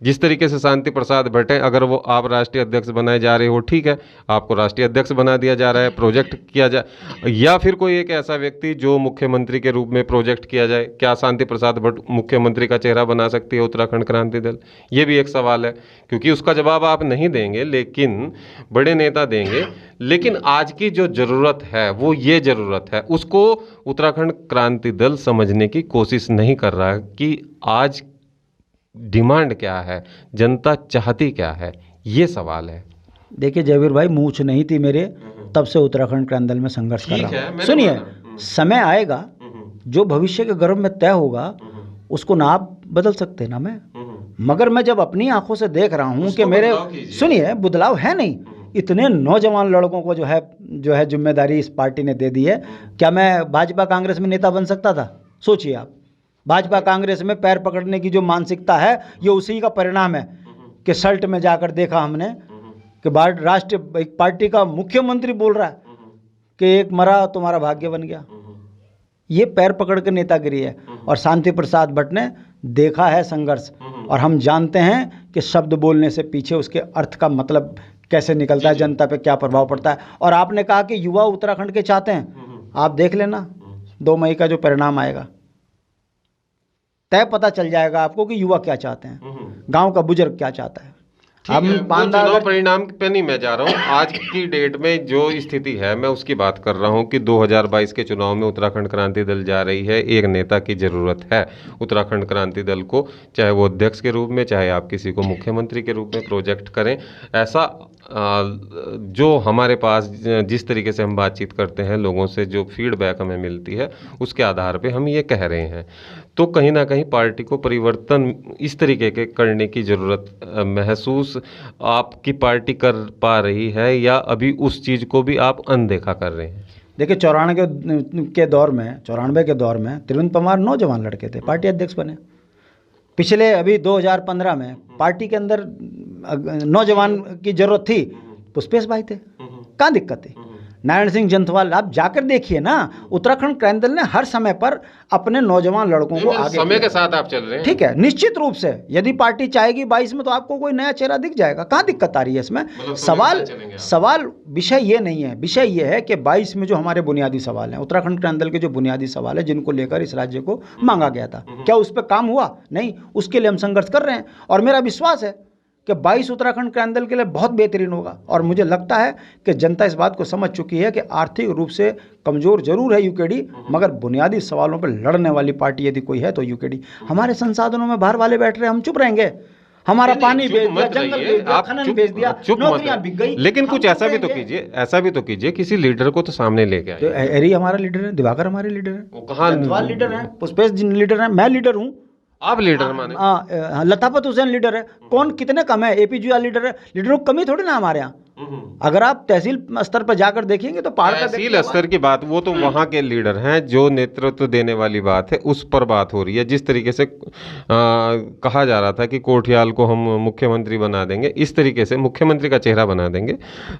जिस तरीके से शांति प्रसाद भट्ट हैं, अगर वो आप राष्ट्रीय अध्यक्ष बनाए जा रहे हो, ठीक है, आपको राष्ट्रीय अध्यक्ष बना दिया जा रहा है, प्रोजेक्ट किया जाए, या फिर कोई एक ऐसा व्यक्ति जो मुख्यमंत्री के रूप में प्रोजेक्ट किया जाए। क्या शांति प्रसाद भट्ट मुख्यमंत्री का चेहरा बना सकती है उत्तराखंड क्रांति दल? ये भी एक सवाल है, क्योंकि उसका जवाब आप नहीं देंगे, लेकिन बड़े नेता देंगे। लेकिन आज की जो ज़रूरत है वो ये ज़रूरत है, उसको उत्तराखंड क्रांति दल समझने की कोशिश नहीं कर रहा कि आज डिमांड क्या है, जनता चाहती क्या है, ये सवाल है। देखिए जयवीर भाई, मूछ नहीं थी मेरे, तब से उत्तराखंड क्रांति दल में संघर्ष कर रहा हूँ। सुनिए, समय आएगा, जो भविष्य के गर्भ में तय होगा उसको ना आप बदल सकते ना मैं। मगर मैं जब अपनी आंखों से देख रहा हूँ कि मेरे, सुनिए, बदलाव है नहीं, इतने नौजवान लड़कों को जो है जिम्मेदारी इस पार्टी ने दे दी है। क्या मैं भाजपा कांग्रेस में नेता बन सकता था? सोचिए आप, भाजपा कांग्रेस में पैर पकड़ने की जो मानसिकता है, ये उसी का परिणाम है कि सल्ट में जाकर देखा हमने कि राष्ट्रीय पार्टी का मुख्यमंत्री बोल रहा है कि एक मरा तुम्हारा भाग्य बन गया। ये पैर पकड़ के नेतागिरी है। और शांति प्रसाद भट्ट ने देखा है संघर्ष, और हम जानते हैं कि शब्द बोलने से पीछे उसके अर्थ का मतलब कैसे निकलता है, जनता पे क्या प्रभाव पड़ता है। और आपने कहा कि युवा उत्तराखंड के चाहते हैं, आप देख लेना 2 मई का जो परिणाम आएगा, तय पता चल जाएगा आपको कि युवा क्या चाहते हैं, गांव का बुजुर्ग क्या चाहता है। हम चुनाव परिणाम पे नहीं मैं जा रहा हूँ, आज की डेट में जो स्थिति है मैं उसकी बात कर रहा हूँ कि 2022 के चुनाव में उत्तराखंड क्रांति दल जा रही है। एक नेता की ज़रूरत है उत्तराखंड क्रांति दल को, चाहे वो अध्यक्ष के रूप में, चाहे आप किसी को मुख्यमंत्री के रूप में प्रोजेक्ट करें। ऐसा जो हमारे पास जिस तरीके से हम बातचीत करते हैं, लोगों से जो फीडबैक हमें मिलती है, उसके आधार पे हम ये कह रहे हैं। तो कहीं ना कहीं पार्टी को परिवर्तन इस तरीके के करने की ज़रूरत महसूस आपकी पार्टी कर पा रही है, या अभी उस चीज़ को भी आप अनदेखा कर रहे हैं? देखिए, 94 के दौर में त्रिवेंद्र पवार नौजवान लड़के थे, पार्टी अध्यक्ष बने। पिछले अभी 2015 में पार्टी के अंदर नौजवान की जरूरत थी, पुष्पेश भाई थे, कहाँ दिक्कत थी? नारायण सिंह जंथवाल, आप जाकर देखिए ना, उत्तराखंड क्रांति दल ने हर समय पर अपने नौजवान लड़कों को आगे, समय के साथ आप चल रहे हैं, ठीक है, निश्चित रूप से यदि पार्टी चाहेगी 22 में तो आपको कोई नया चेहरा दिख जाएगा। कहाँ दिक्कत आ रही है इसमें? सवाल विषय ये नहीं है, विषय ये है कि 22 में जो हमारे बुनियादी सवाल हैं, उत्तराखंड क्रांति दल के जो बुनियादी सवाल है जिनको लेकर इस राज्य को मांगा गया था, क्या उस पर काम हुआ? नहीं, उसके लिए हम संघर्ष कर रहे हैं। और मेरा विश्वास है कि 22 उत्तराखंड क्रांति दल के लिए बहुत बेहतरीन होगा। और मुझे लगता है कि जनता इस बात को समझ चुकी है कि आर्थिक रूप से कमज़ोर जरूर है यूकेडी, मगर बुनियादी सवालों पर लड़ने वाली पार्टी यदि कोई है तो यूकेडी। हमारे संसाधनों में बाहर वाले बैठ रहे हैं, हम चुप रहेंगे? हमारा पानी भेज दिया, जंगल भेज दिया, खनन भेज दिया, नौकरियां बिक गई। लेकिन कुछ ऐसा भी तो कीजिए, ऐसा भी तो कीजिए, किसी लीडर को तो सामने लेके आइए। तो एरी हमारा लीडर है, दिवाकर हमारे लीडर है, वो कहाँ लीडर है, पुष्पेश जी लीडर है, मैं लीडर हूँ। आप लीडर माने? लताफत हुसैन लीडर है, कौन कितने कम है? एपी जुआ लीडर है, लीडरों की कमी थोड़ी ना हमारे यहाँ। अगर आप तहसील स्तर पर जाकर देखेंगे तो पहाड़ का तहसील स्तर की बात, वो तो वहाँ के लीडर हैं, जो नेतृत्व देने वाली बात है उस पर बात हो रही है। जिस तरीके से कहा जा रहा था कि कोठियाल को हम मुख्यमंत्री बना देंगे, इस तरीके से मुख्यमंत्री का चेहरा बना देंगे,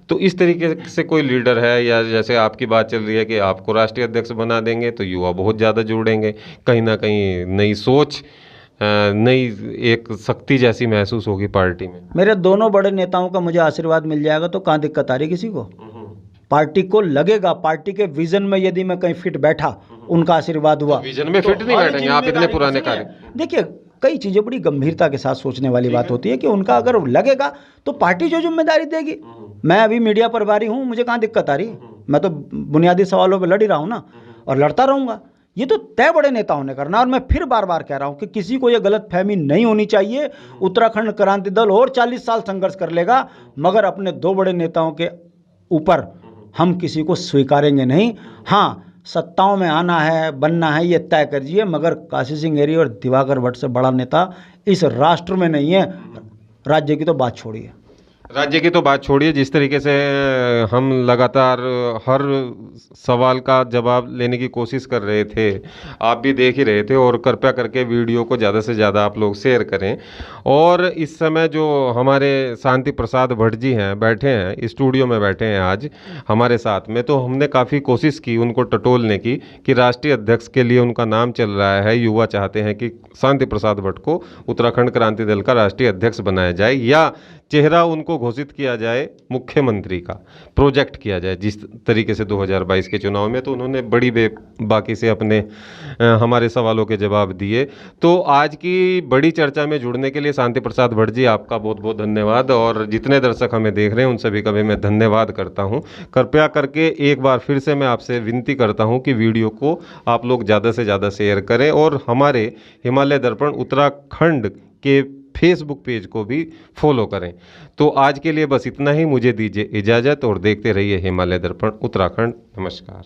तो इस तरीके से कोई लीडर है, या जैसे आपकी बात चल रही है कि आपको राष्ट्रीय अध्यक्ष बना देंगे तो युवा बहुत ज़्यादा जुड़ेंगे, कहीं ना कहीं नई सोच, नई एक शक्ति जैसी महसूस होगी पार्टी में। मेरे दोनों बड़े नेताओं का मुझे आशीर्वाद मिल जाएगा तो कहाँ दिक्कत आ रही किसी को? पार्टी को लगेगा, पार्टी के विजन में यदि मैं कहीं फिट बैठा, उनका आशीर्वाद हुआ, विजन में फिट नहीं बैठेंगे आप, इतने पुराने कार्य। देखिए, कई चीज़ें बड़ी गंभीरता के साथ सोचने वाली बात होती है कि उनका अगर लगेगा तो पार्टी जो जिम्मेदारी देगी। मैं अभी मीडिया प्रभारी हूँ, मुझे कहाँ दिक्कत आ रही? मैं तो बुनियादी सवालों पर लड़ ही रहा हूँ ना, और लड़ता रहूँगा। ये तो तय बड़े नेताओं ने करना। और मैं फिर बार बार कह रहा हूँ कि किसी को ये गलत फहमी नहीं होनी चाहिए। उत्तराखंड क्रांति दल और 40 साल संघर्ष कर लेगा, मगर अपने दो बड़े नेताओं के ऊपर हम किसी को स्वीकारेंगे नहीं। हाँ, सत्ताओं में आना है, बनना है, ये तय करिए, मगर काशी सिंह एरी और दिवाकर भट्ट से बड़ा नेता इस राष्ट्र में नहीं है। राज्य की तो बात छोड़िए, राज्य की तो बात छोड़िए, जिस तरीके से हम लगातार हर सवाल का जवाब लेने की कोशिश कर रहे थे, आप भी देख ही रहे थे। और कृपया करके वीडियो को ज़्यादा से ज़्यादा आप लोग शेयर करें। और इस समय जो हमारे शांति प्रसाद भट्ट जी हैं, बैठे हैं स्टूडियो में, बैठे हैं आज हमारे साथ में, तो हमने काफ़ी कोशिश की उनको टटोलने की कि राष्ट्रीय अध्यक्ष के लिए उनका नाम चल रहा है, युवा चाहते हैं कि शांति प्रसाद भट्ट को उत्तराखंड क्रांति दल का राष्ट्रीय अध्यक्ष बनाया जाए, या चेहरा उनको घोषित किया जाए, मुख्यमंत्री का प्रोजेक्ट किया जाए जिस तरीके से 2022 के चुनाव में। तो उन्होंने बड़ी बेबाकी से अपने हमारे सवालों के जवाब दिए। तो आज की बड़ी चर्चा में जुड़ने के लिए शांति प्रसाद भट्ट जी, आपका बहुत बहुत धन्यवाद। और जितने दर्शक हमें देख रहे हैं उन सभी का भी मैं धन्यवाद करता हूं। कृपया करके एक बार फिर से मैं आपसे विनती करता हूं कि वीडियो को आप लोग ज़्यादा से ज़्यादा शेयर करें, और हमारे हिमालय दर्पण उत्तराखंड के फेसबुक पेज को भी फॉलो करें। तो आज के लिए बस इतना ही, मुझे दीजिए इजाज़त और देखते रहिए हिमालय दर्पण उत्तराखंड। नमस्कार।